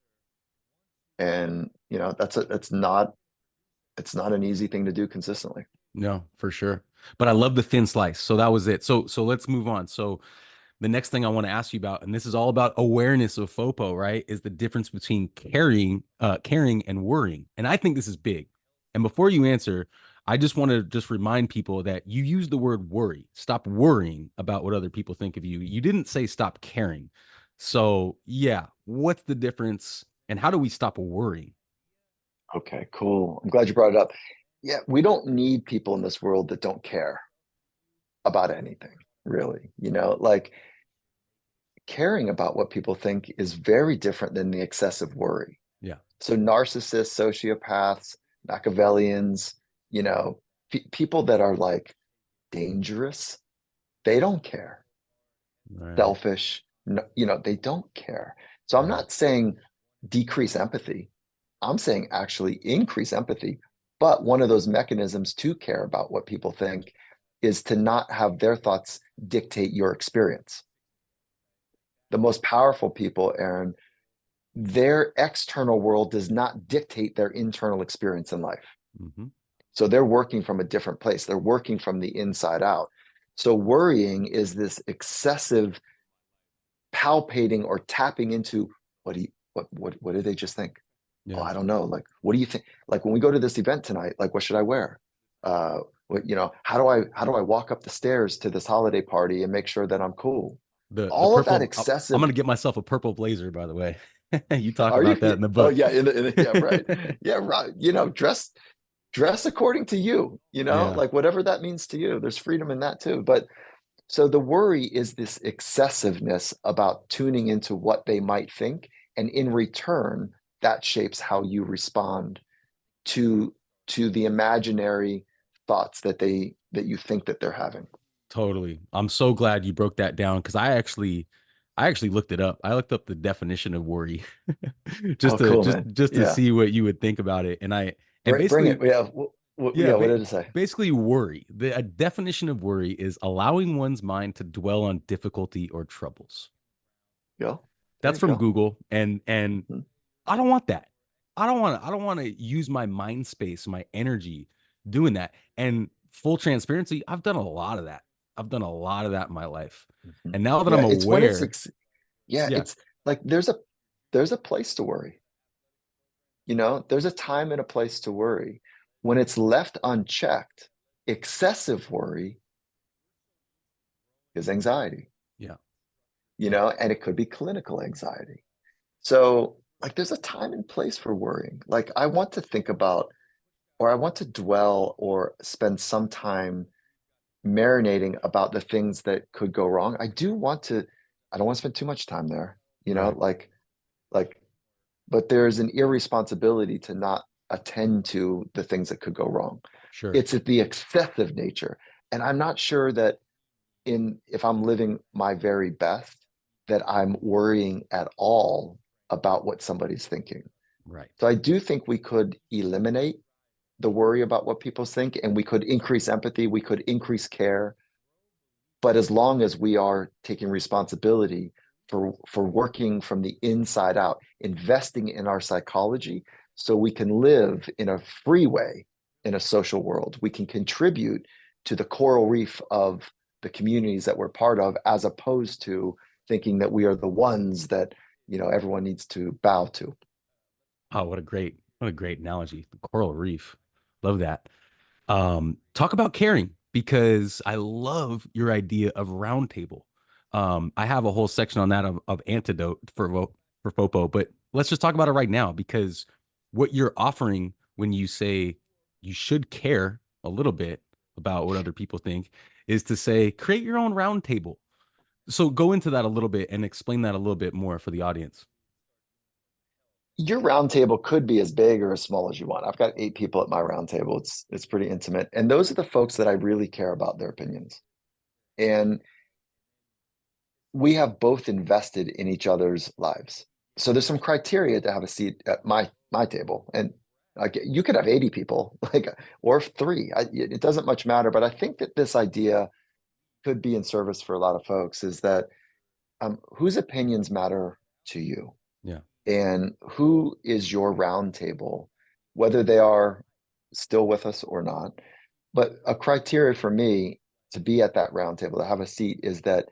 And it's not an easy thing to do consistently. No, for sure. But I love the thin slice. So that was it. So let's move on. So the next thing I want to ask you about, and this is all about awareness of FOPO, right? Is the difference between caring and worrying. And I think this is big. And before you answer, I just want to just remind people that you use the word worry. Stop worrying about what other people think of you. You didn't say stop caring. So yeah, what's the difference and how do we stop worrying? Okay, cool. I'm glad you brought it up. Yeah, we don't need people in this world that don't care about anything, really. Like caring about what people think is very different than the excessive worry. Yeah. So narcissists, sociopaths, Machiavellians, you know, people that are like dangerous, they don't care. Right. Selfish, no, they don't care. So I'm Right. not saying decrease empathy. I'm saying actually increase empathy. But one of those mechanisms to care about what people think is to not have their thoughts dictate your experience. The most powerful people, Aaron, their external world does not dictate their internal experience in life. Hmm. So they're working from a different place. They're working from the inside out. So worrying is this excessive palpating or tapping into what did they just think? Oh, Yeah. I don't know. Like, what do you think? Like when we go to this event tonight, like what should I wear? How do I walk up the stairs to this holiday party and make sure that I'm cool? The All of that purple. I'm excessive. gonna get myself a purple blazer, by the way. You talk Are you? about that in the Oh book. yeah, yeah, right. Yeah, right. Dress according to you, Yeah, like whatever that means to you. There's freedom in that too. But so the worry is this excessiveness about tuning into what they might think, and in return, that shapes how you respond to the imaginary thoughts that you think that they're having. totally. I'm so glad you broke that down because I actually looked it up. I looked up the definition of worry just Oh, to cool, just man. just to Yeah, see what you would think about it. And bring it. basically, Yeah, yeah, yeah. What did it say? basically worry. The a definition of worry is allowing one's mind to dwell on difficulty or troubles. Go. There That's you from go. Google, and Mhm. I don't want that. I don't want to use my mind space, my energy doing that. And full transparency, I've done a lot of that. I've done a lot of that in my life. Mhm. And now that I'm Yeah, it's when aware, yeah, yeah, it's like there's a place to worry. There's a time and a place to worry. When it's left unchecked, excessive worry is anxiety, yeah, yeah, and it could be clinical anxiety. So, like, there's a time and place for worrying. Like, I want to think about, or I want to dwell or spend some time marinating about the things that could go wrong. I don't want to spend too much time there, right. like, but there's an irresponsibility to not attend to the things that could go wrong. Sure. It's the excessive nature. And I'm not sure that if I'm living my very best, that I'm worrying at all about what somebody's thinking. Right. So I do think we could eliminate the worry about what people think, and we could increase empathy, we could increase care. But as long as we are taking responsibility for working from the inside out, investing in our psychology so we can live in a free way in a social world, we can contribute to the coral reef of the communities that we're part of, as opposed to thinking that we are the ones that everyone needs to bow to. Oh, what a great What a great analogy. The coral reef. Love that. Talk about caring because I love your idea of roundtable. I have a whole section on that of antidote for FOPO, but let's just talk about it right now because what you're offering when you say you should care a little bit about what other people think is to say create your own roundtable. So go into that a little bit and explain that a little bit more for the audience. Your roundtable could be as big or as small as you want. I've got 8 people at my roundtable. It's pretty intimate. And those are the folks that I really care about their opinions. And we have both invested in each other's lives. So there's some criteria to have a seat at my table. And like you could have 80 people, like or three. It doesn't much matter. But I think that this idea could be in service for a lot of folks is that whose opinions matter to you Yeah. and who is your round table, whether they are still with us or not. But a criteria for me to be at that round table, to have a seat, is that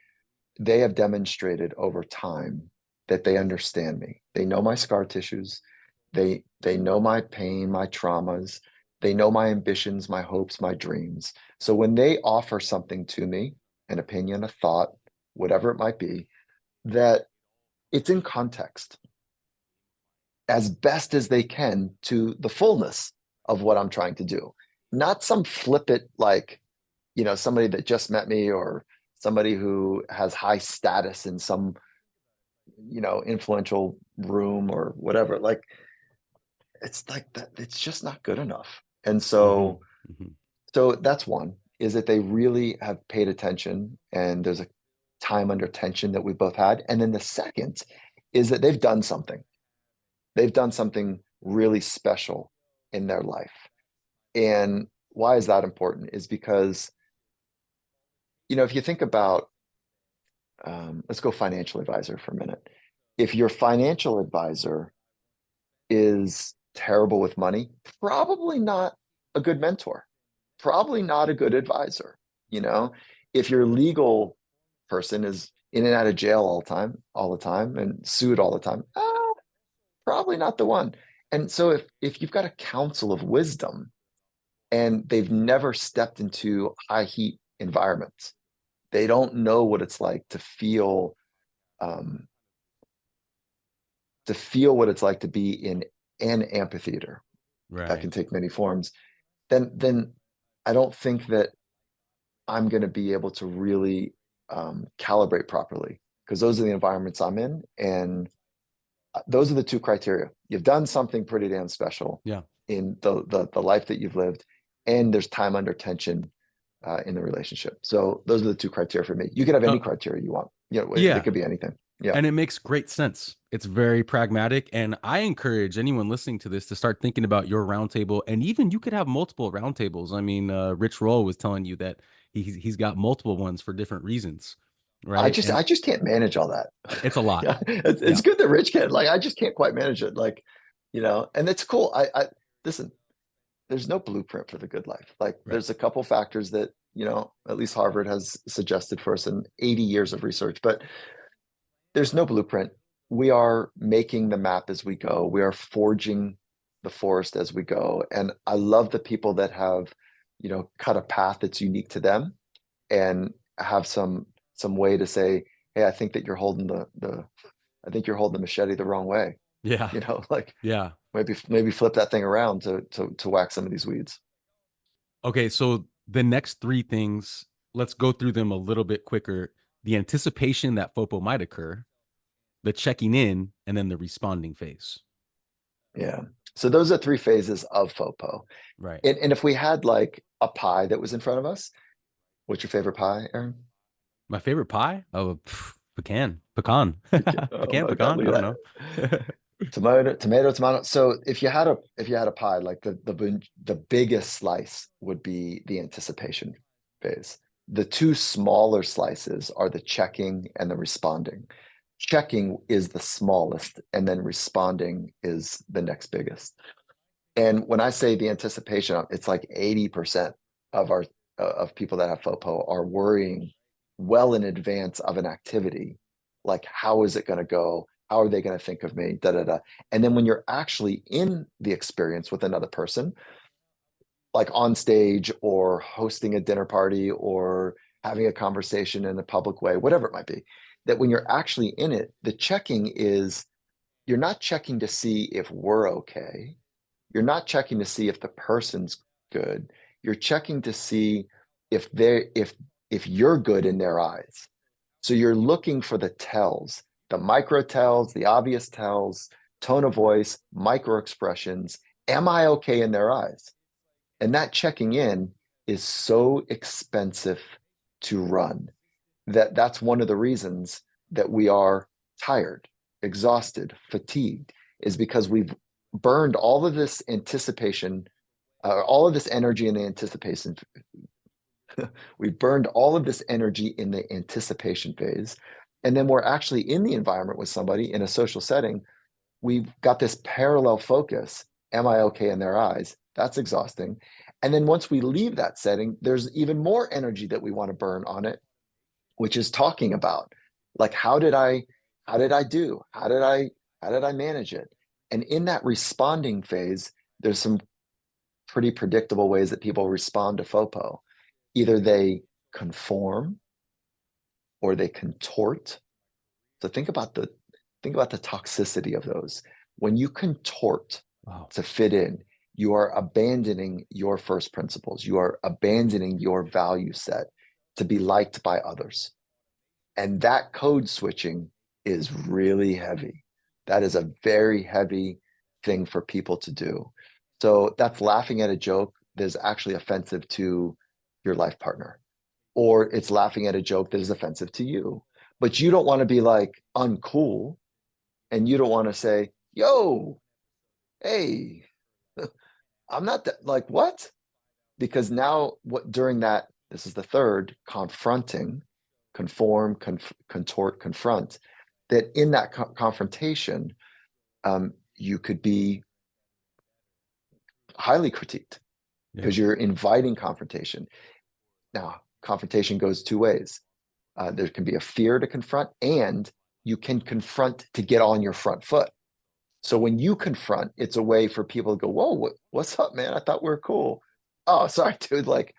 they have demonstrated over time that they understand me. They know my scar tissues. They know my pain, my traumas. They know my ambitions, my hopes, my dreams. So when they offer something to me, an opinion, a thought, whatever it might be, that it's in context as best as they can to the fullness of what I'm trying to do. Not some flip it like, somebody that just met me or somebody who has high status in some, influential room or whatever. Like it's like that, it's just not good enough. And Hmm. so Hmm. so that's one, is that they really have paid attention and there's a time under tension that we both had. And then the second is that they've done something. They've done something really special in their life. And why is that important? Is because, if you think about, let's go financial advisor for a minute. If your financial advisor is terrible with money, probably not a good mentor, probably not a good advisor. You know, if your legal person is in and out of jail all the time, and sued all the time, probably not the one. And so if you've got a council of wisdom and they've never stepped into high heat environments, they don't know what it's like um, to feel what it's like to be in an amphitheater that Right. can take many forms. Then I don't think that I'm going to be able to really calibrate properly because those are the environments I'm in, and those are the two criteria. You've done something pretty damn special Yeah. in the life that you've lived, and there's time under tension in the relationship. So those are the two criteria for me. You can have any Uh, criteria you want. It yeah. could be anything. Yeah. And it makes great sense. It's very pragmatic. And I encourage anyone listening to this to start thinking about your roundtable. And even you could have multiple roundtables. I mean, Rich Roll was telling you that he's got multiple ones for different reasons. I Right. just And I just can't manage all that. it's a lot. Yeah, it's Yeah. good that Rich can. Like I just can't quite manage it. Like, and it's cool. I listen. There's no blueprint for the good life. Like Right. there's a couple factors that at least Harvard has suggested for us in 80 years of research, but there's no blueprint. We are making the map as we go. We are forging the forest as we go. And I love the people that have, cut a path that's unique to them and have some way to say, hey, I think that you're holding the I think you're holding the machete the wrong way. Yeah. Like Yeah. maybe flip that thing around to whack some of these weeds. Okay. So the next three things, let's go through them a little bit quicker. The anticipation that FOPO might occur, the checking in, and then the responding phase. Yeah. So those are 3 phases of FOPO. Right. And if we had like a pie that was in front of us, what's your favorite pie, Aaron? My favorite pie? Oh, pecan, Oh pecan, my God, pecan. look I at don't that. know. Tomato. So if you had a pie, like the biggest slice would be the anticipation phase. The two smaller slices are the checking and the responding. Checking is the smallest, and then responding is the next biggest. And when I say the anticipation, it's like 80% of our of people that have FOPO are worrying well in advance of an activity. Like, how is it going to go? How are they going to think of me? Da da da. And then when you're actually in the experience with another person, like on stage or hosting a dinner party or having a conversation in a public way, whatever it might be, that when you're actually in it, the checking is you're not checking to see if we're okay. You're not checking to see if the person's good. You're checking to see if if you're good in their eyes. So you're looking for the tells, the micro tells, the obvious tells, tone of voice, micro expressions. Am I okay in their eyes? And that checking in is so expensive to run that that's one of the reasons that we are tired, exhausted, fatigued, is because we've burned all of this anticipation, all of this energy in the anticipation. We've burned all of this energy in the anticipation phase. And then we're actually in the environment with somebody in a social setting. We've got this parallel focus. Am I okay in their eyes? That's exhausting. And then once we leave that setting, there's even more energy that we want to burn on it, which is talking about like how did I do? How did I manage it? And in that responding phase, there's some pretty predictable ways that people respond to FOPO. Either they conform or they contort. So think about the toxicity of those. When you contort Wow. to fit in, you are abandoning your first principles. You are abandoning your value set to be liked by others. And that code switching is really heavy. That is a very heavy thing for people to do. So that's laughing at a joke that is actually offensive to your life partner, or it's laughing at a joke that is offensive to you. But you don't want to be like uncool, and you don't want to say, yo, hey, I'm not that, like, what? Because now what during that, this is the third, confronting, conform, contort, confront, that in that confrontation, you could be highly critiqued Yeah. because you're inviting confrontation. Now, confrontation goes two ways. There can be a fear to confront, and you can confront to get on your front foot. So when you confront, it's a way for people to go, whoa, what's up, man? I thought we were cool. Oh, sorry, dude. Like,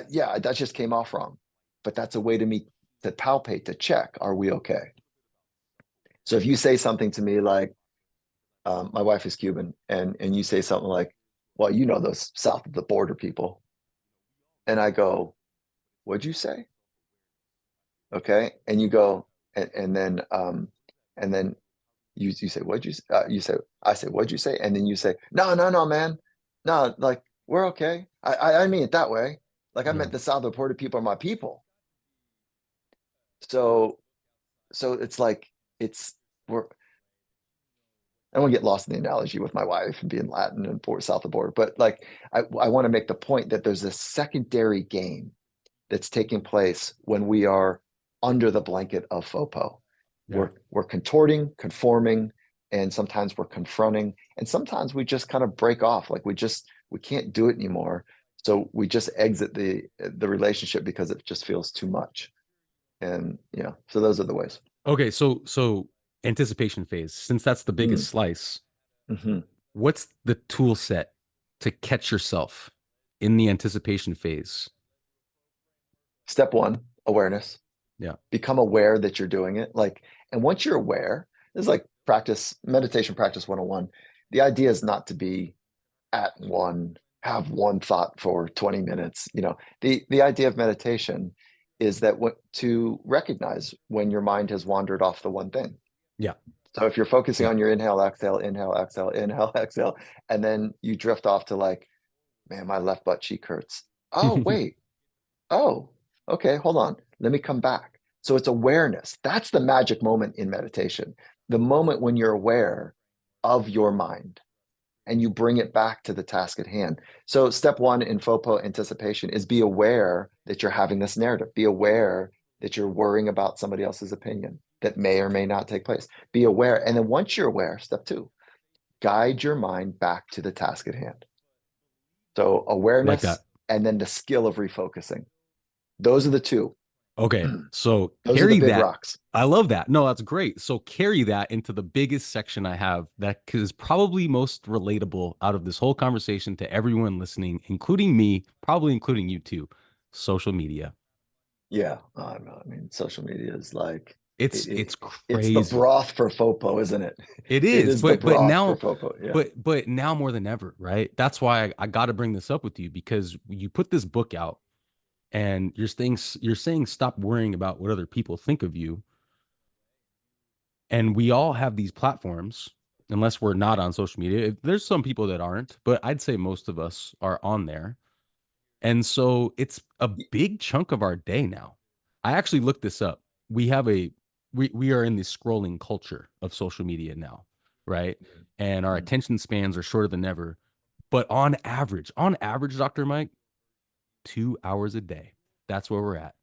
yeah, that just came off wrong. But that's a way to meet, to palpate, to check, are we okay? So if you say something to me like, my wife is Cuban, and you say something like, well, you know those south of the border people. And I go, what'd you say? Okay. And you go, and then you say, what'd you say? You say, I say, what'd you say? And then you say, no, no, no, man. No, like, we're okay. I mean it that way. Like I Yeah. meant the south of the border people are my people. So it's like it's we're I don't want to get lost in the analogy with my wife and being Latin and south of the border, but like I want to make the point that there's a secondary game that's taking place when we are under the blanket of FOPO. Yeah. We're contorting, conforming, and sometimes we're confronting, and sometimes we just kind of break off, like we can't do it anymore. So we just exit the relationship because it just feels too much. And yeah, so those are the ways. Okay, so anticipation phase, since that's the Mm, biggest slice, mhm. what's the tool set to catch yourself in the anticipation phase? Step one, awareness. Yeah. Become aware that you're doing it. Like, and once you're aware, this is like meditation practice 101. The idea is not to be at one, have one thought for 20 minutes. The idea of meditation is that what to recognize when your mind has wandered off the one thing. Yeah. So if you're focusing Yeah. on your inhale, exhale, inhale, exhale, and then you drift off to like, man, my left butt cheek hurts. Oh, wait. Oh, okay, hold on. Let me come back. So it's awareness. That's the magic moment in meditation. The moment when you're aware of your mind and you bring it back to the task at hand. So step one in FOPO anticipation is be aware that you're having this narrative. Be aware that you're worrying about somebody else's opinion that may or may not take place. Be aware. And then once you're aware, step two, guide your mind back to the task at hand. So Like awareness that. and then the skill of refocusing. Those are the two. Okay, so Those are the carry big that. rocks. I love that. No, that's great. So carry that into the biggest section I have that is probably most relatable out of this whole conversation to everyone listening, including me, probably including you too. Social media. Yeah, I mean, social media is like It's it's the crazy. broth for FOPO, isn't it? It It is, is the but broth for now, FOPO. Yeah. but now more than ever, right? That's why I got to bring this up with you because you put this book out and you're saying stop worrying about what other people think of you. And we all have these platforms, unless we're not on social media. There's some people that aren't, but I'd say most of us are on there. And so it's a big chunk of our day now. I actually looked this up. We have a we are in the scrolling culture of social media now, right? And our Mm. attention spans are shorter than ever. But on average, Dr. Mike, 2 hours a day. That's where we're at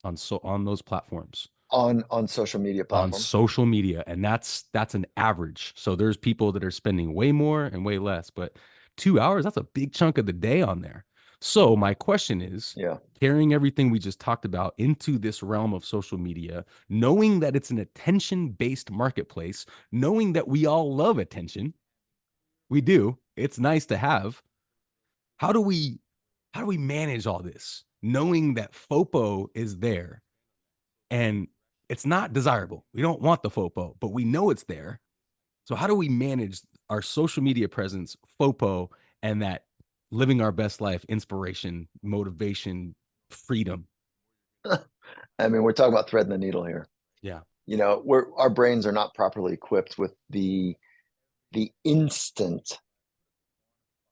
on those platforms On social media on platforms. social media, and that's an average. So there's people that are spending way more and way less, but 2 hours, that's a big chunk of the day on there. So my question is, Yeah. carrying everything we just talked about into this realm of social media, knowing that it's an attention-based marketplace, knowing that we all love attention, we do, it's nice to have. How do we how do we manage all this knowing that FOPO is there and it's not desirable? We don't want the FOPO, but we know it's there. So how do we manage our social media presence, FOPO, and that living our best life, inspiration, motivation, freedom? I mean, we're talking about threading the needle here. Yeah. Our brains are not properly equipped with the instant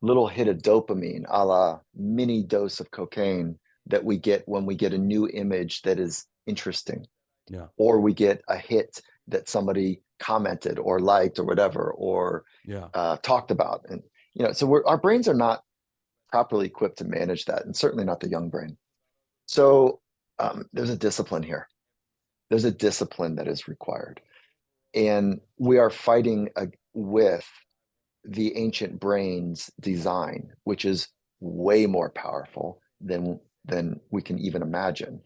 little hit of dopamine, a la mini dose of cocaine that we get when we get a new image that is interesting, Yeah. or we get a hit that somebody commented or liked or whatever, or Yeah. talked about. And so our brains are not properly equipped to manage that, and certainly not the young brain. So there's a discipline here. There's a discipline that is required, and we are fighting with the ancient brain's design, which is way more powerful than we can even imagine.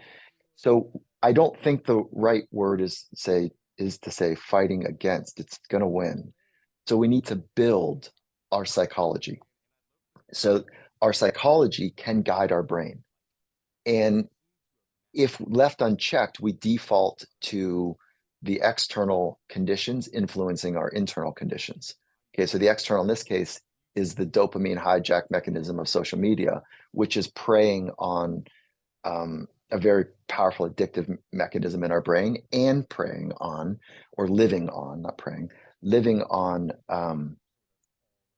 So I don't think the right word is to say fighting against. It's going to win. So we need to build our psychology. So our psychology can guide our brain. And if left unchecked, we default to the external conditions influencing our internal conditions. Okay, so the external in this case is the dopamine hijack mechanism of social media, which is preying on a very powerful addictive mechanism in our brain and preying on, or living on, not preying, living on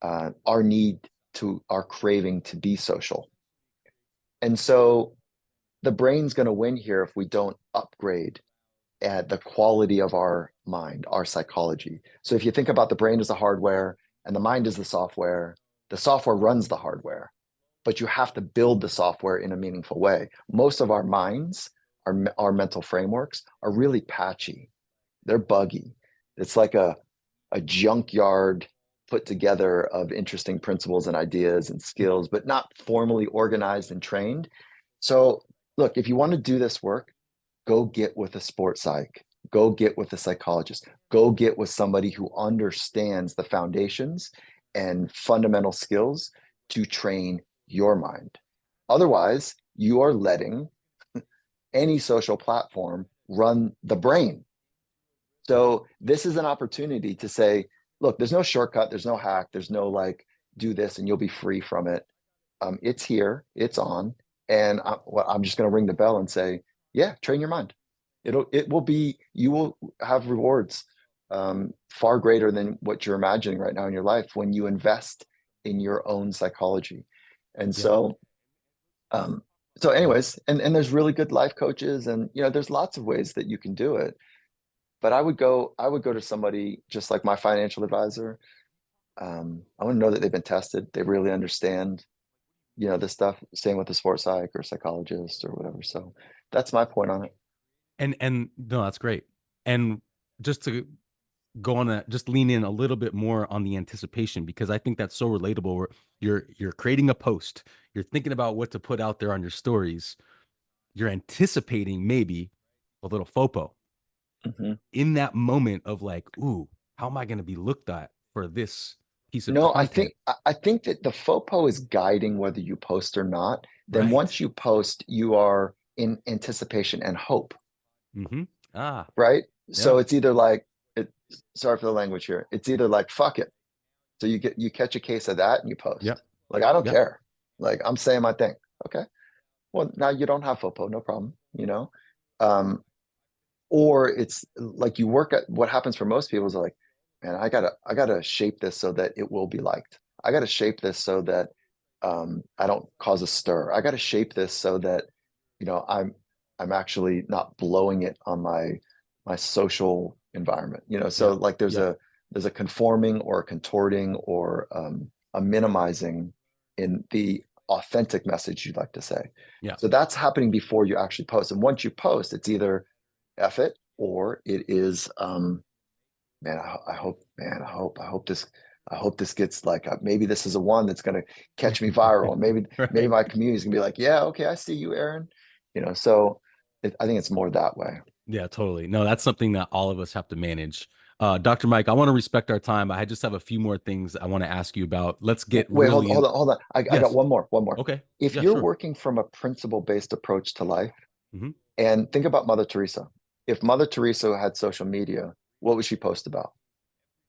our need to, our craving to be social. And so the brain's going to win here if we don't upgrade at the quality of our mind, our psychology. So if you think about the brain as the hardware and the mind as the software runs the hardware, but you have to build the software in a meaningful way. Most of our minds, our mental frameworks are really patchy. They're buggy. It's like a junkyard put together of interesting principles and ideas and skills, but not formally organized and trained. So look, if you want to do this work, go get with a sports psych, go get with a psychologist, go get with somebody who understands the foundations and fundamental skills to train your mind. Otherwise, you are letting any social platform run the brain. Yeah. So this is an opportunity to say, look, there's no shortcut, there's no hack, there's no like, do this and you'll be free from it. It's here, it's on, and I'm just going to ring the bell and say, yeah, train your mind. You will have rewards far greater than what you're imagining right now in your life when you invest in your own psychology. And Yeah. um, Yeah. anyways, and there's really good life coaches, and there's lots of ways that you can do it. But I would go to somebody just like my financial advisor. I want to know that they've been tested. They really understand, this stuff. Same with the sports psych or psychologist or whatever. So that's my point on it. And no, that's great. And just to go on that, just lean in a little bit more on the anticipation because I think that's so relatable. Where you're creating a post, you're thinking about what to put out there on your stories. you're anticipating maybe a little FOPO Hmm. in that moment of like, ooh, how am I going to be looked at for this piece of No, content? I think that the FOPO is guiding whether you post or not. Then Right. once you post, you are in anticipation and hope, Mm-hmm. Ah, right? yeah. So it's either like it, sorry for the language here. It's either like fuck it. So you catch a case of that and you Yep. post. Like I don't Yep. care. Like I'm saying my thing. Okay. Well, now you don't have FOPO, no problem, you know? Um, or it's like you work at what happens for most people is like, man, I gotta shape this so that it will be liked. I gotta shape this so that I don't cause a stir. I gotta shape this so that I'm actually not blowing it on my social environment. So Yep. like Yep. there's a conforming or a contorting or a minimizing in the authentic message you'd like to say. Yeah. So that's happening before you actually post. And once you post, it's either F it or it is man, I hope this gets like maybe this is a one that's gonna catch me viral. Maybe Right. my community is gonna be like, yeah, okay, I see you, Aaron. So I think it's more that way. Yeah, totally. No, that's something that all of us have to manage. Dr. Mike, I want to respect our time. I just have a few more things I want to ask you about. Let's get Wait, hold really on, in. hold on. I got Yes. one more. Okay. If Yeah, you're sure. working from a principle-based approach to life, Hmm. and think about Mother Teresa. If Mother Teresa had social media, what would she post about?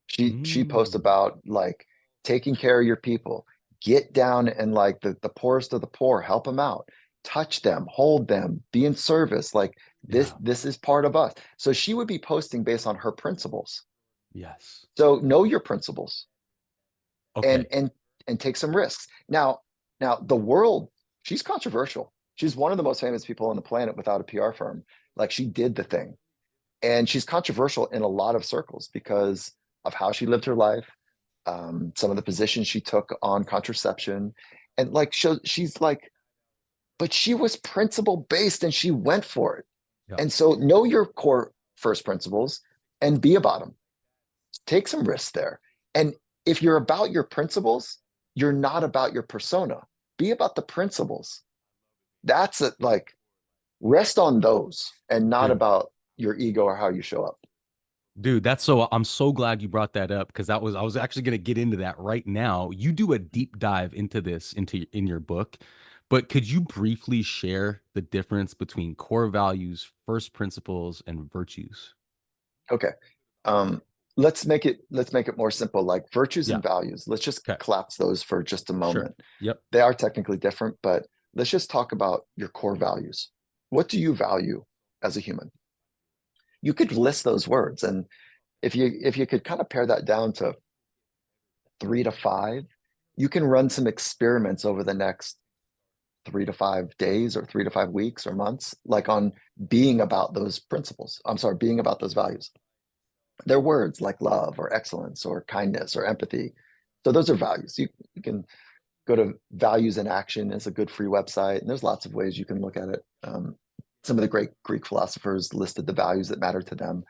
She posts Mm, about like taking care of your people, get down and like the poorest of the poor, help them out, touch them, hold them, be in service. Like yeah. this is part of us. So she would be posting based on her principles. Yes. So know your principles and Okay. and and take some risks. Now the world, she's controversial. She's one of the most famous people on the planet without a PR firm. Like she did the thing. And she's controversial in a lot of circles because of how she lived her life, some of the positions she took on contraception, and like she's like, but she was principle based and she went for it. Yeah. And so know your core first principles and be about them. Take some risks there. And if you're about your principles, you're not about your persona. Be about the principles. That's it. Like rest on those and not Dude. about your ego or how you show up. Dude, that's so I'm so glad you brought that up because that was I was actually going to get into that right now. You do a deep dive into this in your book, but could you briefly share the difference between core values, first principles, and virtues? Okay. Um, let's make it more simple, like virtues Yeah. and values. Let's just Okay. collapse those for just a Sure. moment. Yep. They are technically different, but let's just talk about your core values. What do you value as a human? You could list those words, and if you could kind of pare that down to 3 to 5, you can run some experiments over the next 3 to 5 days or 3 to 5 weeks or months, like on being about those principles. I'm sorry, being about those values. They're words like love or excellence or kindness or empathy. So those are values. You can go to Values in Action is a good free website, and there's lots of ways you can look at it. Some of the great Greek philosophers listed the values that matter to them.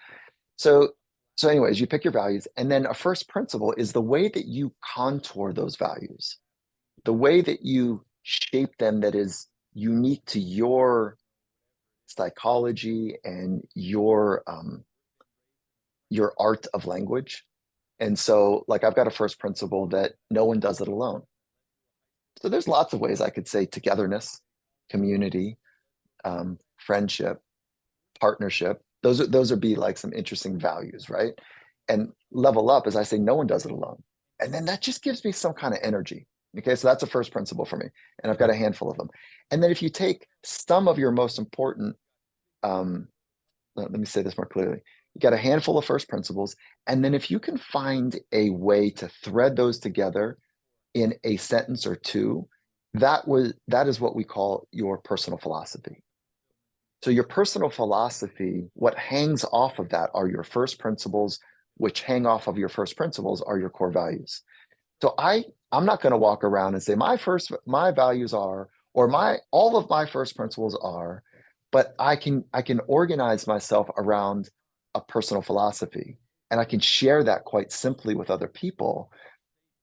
So, so anyways, you pick your values, and then a first principle is the way that you contour those values, the way that you shape them that is unique to your psychology and your art of language. And so, like, I've got a first principle that no one does it alone. So there's lots of ways I could say togetherness, community, friendship, partnership. Those are be like some interesting values, right? And level up, as I say, no one does it alone. And then that just gives me some kind of energy. Okay, so that's a first principle for me. And I've got Okay. a handful of them. And then if you take some of your most important, um, let me say this more clearly. You got a handful of first principles. And then if you can find a way to thread those together in a sentence or two, that is what we call your personal philosophy. So your personal philosophy, what hangs off of that are your first principles, which hang off of your first principles are your core values. So I'm not going to walk around and say my values are or my all of my first principles are, but I can organize myself around a personal philosophy and I can share that quite simply with other people.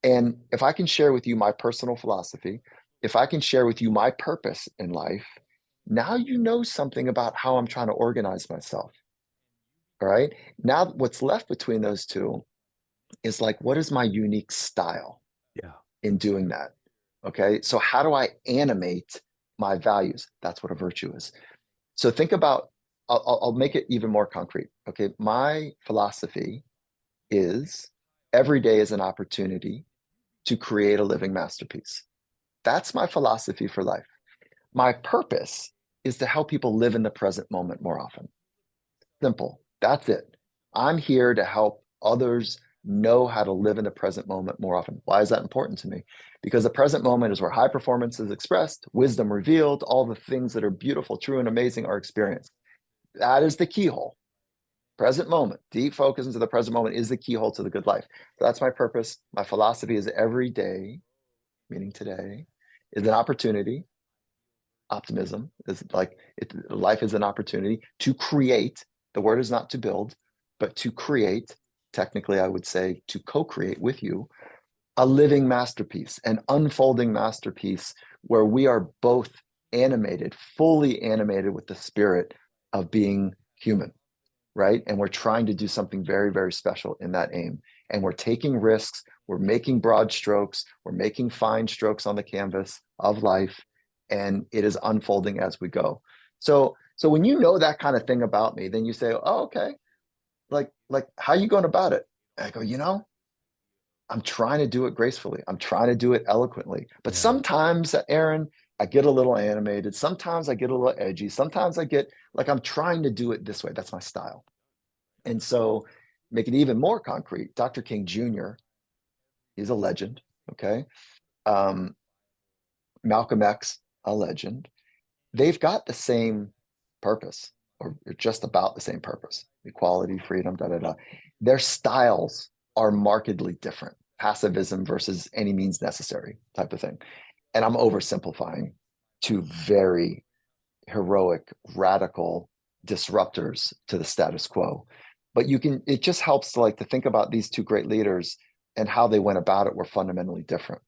And if I can share with you my personal philosophy, if I can share with you my purpose in life, Now you know something about how I'm trying to organize myself. All right. Now what's left between those two is like, what is my unique style Yeah. in doing that? Okay. So how do I animate my values? That's what a virtue is. So think about, I'll make it even more concrete. Okay. My philosophy is every day is an opportunity to create a living masterpiece. That's my philosophy for life. My purpose is to help people live in the present moment more often. Simple. That's it. I'm here to help others know how to live in the present moment more often. Why is that important to me? Because the present moment is where high performance is expressed, wisdom revealed, all the things that are beautiful, true, and amazing are experienced. That is the keyhole. Present moment, deep focus into the present moment is the keyhole to the good life. So that's my purpose. My philosophy is every day, meaning today, is an opportunity. Optimism is like life is an opportunity to create. The word is not to build, but to create. Technically, I would say to co-create with you a living masterpiece, an unfolding masterpiece where we are both animated, fully animated with the spirit of being human, right? And we're trying to do something very, very special in that aim. And we're taking risks, we're making broad strokes, we're making fine strokes on the canvas of life, and it is unfolding as we go. So when you know that kind of thing about me, then you say, oh, okay, like how you going about it? And I go, I'm trying to do it gracefully. I'm trying to do it eloquently. But Yeah. sometimes, Aaron, I get a little animated. Sometimes I get a little edgy. Sometimes I get like I'm trying to do it this way. That's my style. And so, make it even more concrete, Dr. King Jr., he's a legend. Okay. Um, Malcolm X, a legend. They've got the same purpose, or just about the same purpose: equality, freedom, da da da. Their styles are markedly different. Pacifism versus any means necessary type of thing. And I'm oversimplifying to very heroic, radical disruptors to the status quo. But it just helps to think about these two great leaders and how they went about it were fundamentally different.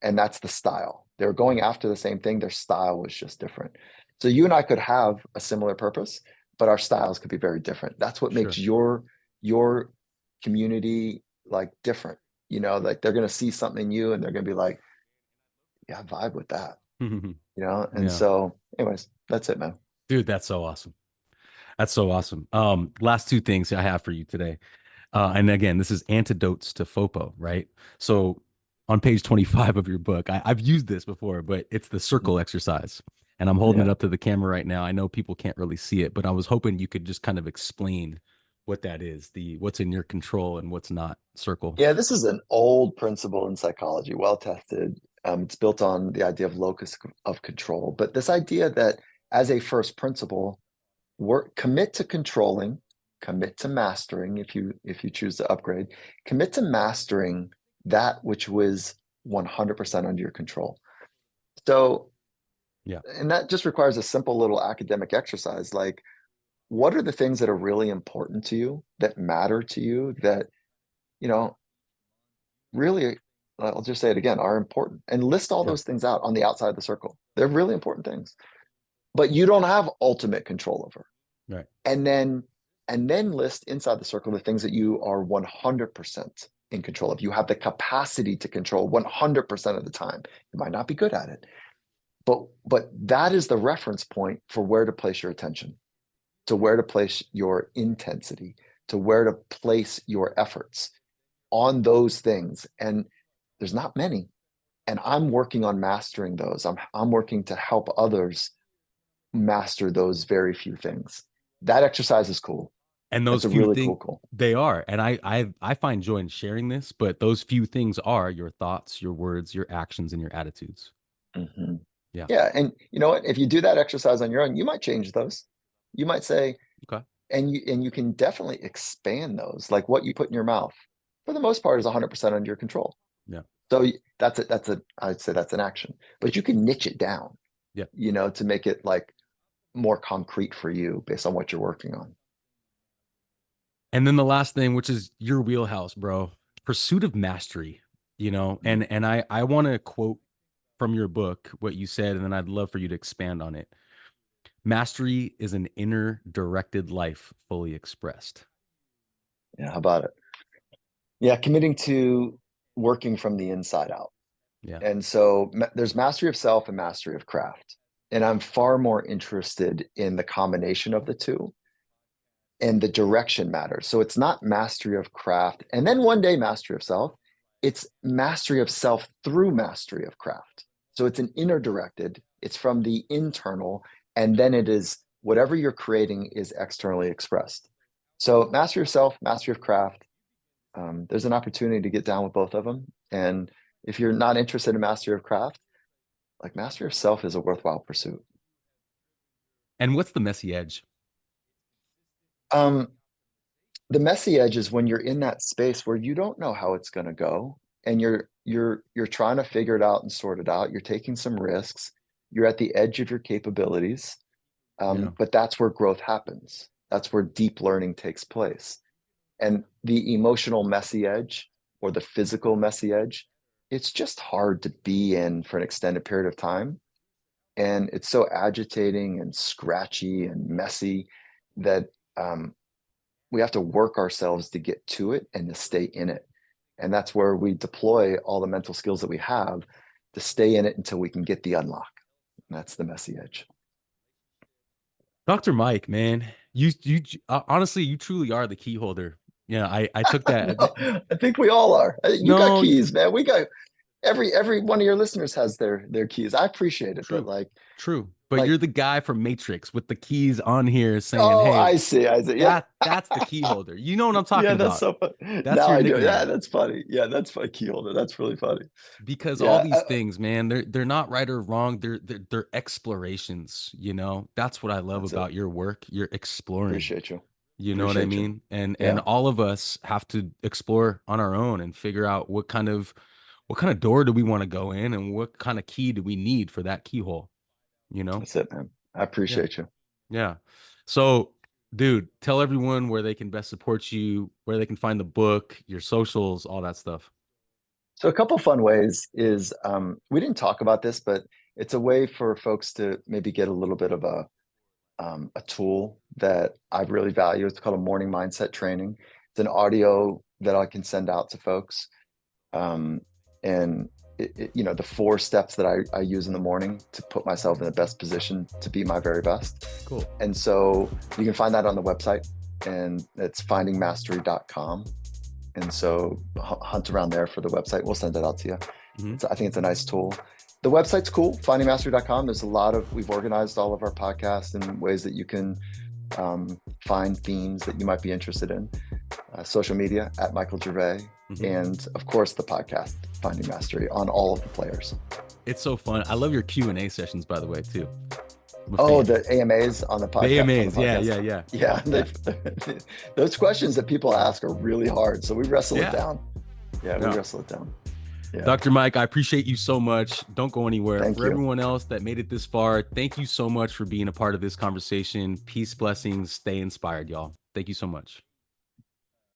And that's the style. They were going Yeah. after the same thing, their style was just different. So you and I could have a similar purpose, but our styles could be very different. That's what makes Sure. your community like different. Like they're gonna see something in you and they're gonna be like, yeah, I vibe with that, And Yeah. so, anyways, that's it, man. Dude, that's so awesome. That's so awesome. Last two things I have for you today. And again, this is antidotes to FOPO, right? So on page 25 of your book, I've used this before, but it's the circle exercise. And I'm holding it Yeah. up to the camera right now. I know people can't really see it, but I was hoping you could just kind of explain what that is, the what's in your control and what's not circle. Yeah, this is an old principle in psychology, well tested. It's built on the idea of locus of control, but this idea that as a first principle, commit to controlling, commit to mastering if you choose to upgrade, commit to mastering that which was 100% under your control. So, Yeah. and that just requires a simple little academic exercise like what are the things that are really important to you, that matter to you, that, you know, really, I'll just say it again, are important and list all Yeah. those things out on the outside of the circle. They're really important things, but you don't have ultimate control over. Right. And then list inside the circle the things that you are 100% in control of. You have the capacity to control 100% of the time. You might not be good at it, but that is the reference point for where to place your attention, to where to place your intensity, to where to place your efforts on those things. And there's not many. And I'm working on mastering those. I'm working to help others master those very few things. That exercise is cool. And those It's a few really things, cool. they are. And I find joy in sharing this, but those few things are your thoughts, your words, your actions, and your attitudes. Mhm. Yeah. Yeah, and you know what? If you do that exercise on your own, you might change those. You might say, Okay. and you can definitely expand those. Like what you put in your mouth, for the most part, is 100% under your control. Yeah. So I'd say that's an action, but you can niche it down, Yeah. to make it like more concrete for you based on what you're working on. And then the last thing, which is your wheelhouse, bro, pursuit of mastery, Mm. and I want to quote from your book what you said, and then I'd love for you to expand on it. Mastery is an inner directed life fully expressed. Yeah, how about it? Yeah, committing to working from the inside out. Yeah. And so there's mastery of self and mastery of craft. And I'm far more interested in the combination of the two, and the direction matters. So it's not mastery of craft and then one day mastery of self. It's mastery of self through mastery of craft. So it's an inner directed, it's from the internal, and then it is whatever you're creating is externally expressed. So mastery of self, mastery of craft. There's an opportunity to get down with both of them. And if you're not interested in mastery of craft, like mastery of self is a worthwhile pursuit. And what's the messy edge? Um, the messy edge is when you're in that space where you don't know how it's going to go, and you're trying to figure it out and sort it out. You're taking some risks. You're at the edge of your capabilities. Yeah. But that's where growth happens. That's where deep learning takes place. And the emotional messy edge or the physical messy edge, it's just hard to be in for an extended period of time. And it's so agitating and scratchy and messy that we have to work ourselves to get to it and to stay in it. And that's where we deploy all the mental skills that we have to stay in it until we can get the unlock. And that's the messy edge. Dr. Mike, man, you honestly, you truly are the key holder. Yeah, I took that. No, I think we all are. You got No, keys, man. We got every one of your listeners has their keys. I appreciate it, but true, true. But like you're the guy from Matrix with the keys on here saying, oh, "Hey, I see. I see. Yeah. that's the key holder." You know what I'm Yeah, talking that's about. so funny. That's Now your I do. Yeah, nickname. that's funny. Yeah, that's my key holder. That's really funny. Because all Yeah, these things, man, they're not right or wrong. They're explorations, you know. That's what I love that's it. about your work. You're exploring. Appreciate you. You know what I Appreciate you. mean? And Yeah, all of us have to explore on our own and figure out what kind of door do we want to go in and what kind of key do we need for that keyhole, you know? that's it, man. I Yeah. appreciate you. Yeah. So, dude, tell everyone where they can best support you, where they can find the book, your socials, all that stuff. So a couple fun ways is we didn't talk about this, but it's a way for folks to maybe get a little bit of a tool that I really value. It's called a morning mindset training. It's an audio that I can send out to folks. And the 4 steps that I use in the morning to put myself in the best position to be my very best. Cool. And so you can find that on the website, and it's findingmastery.com. And so hunt around there for the website. We'll send it out to you. I think it's a nice tool. The website's cool, findingmastery.com. There's we've organized all of our podcasts in ways that you can find themes that you might be interested in. Social media at Michael Gervais, and of course the podcast Finding Mastery on all of the players. It's so fun. I love your Q&A sessions, by the way, too. Oh, the AMAs on the podcast. The AMAs, yeah. Those questions that people ask are really hard, so we wrestle it down. We wrestle it down. Yeah. Dr. Mike, I appreciate you so much. Don't go anywhere. Thank you. Everyone else that made it this far, thank you so much for being a part of this conversation. Peace, blessings, stay inspired, y'all. Thank you so much.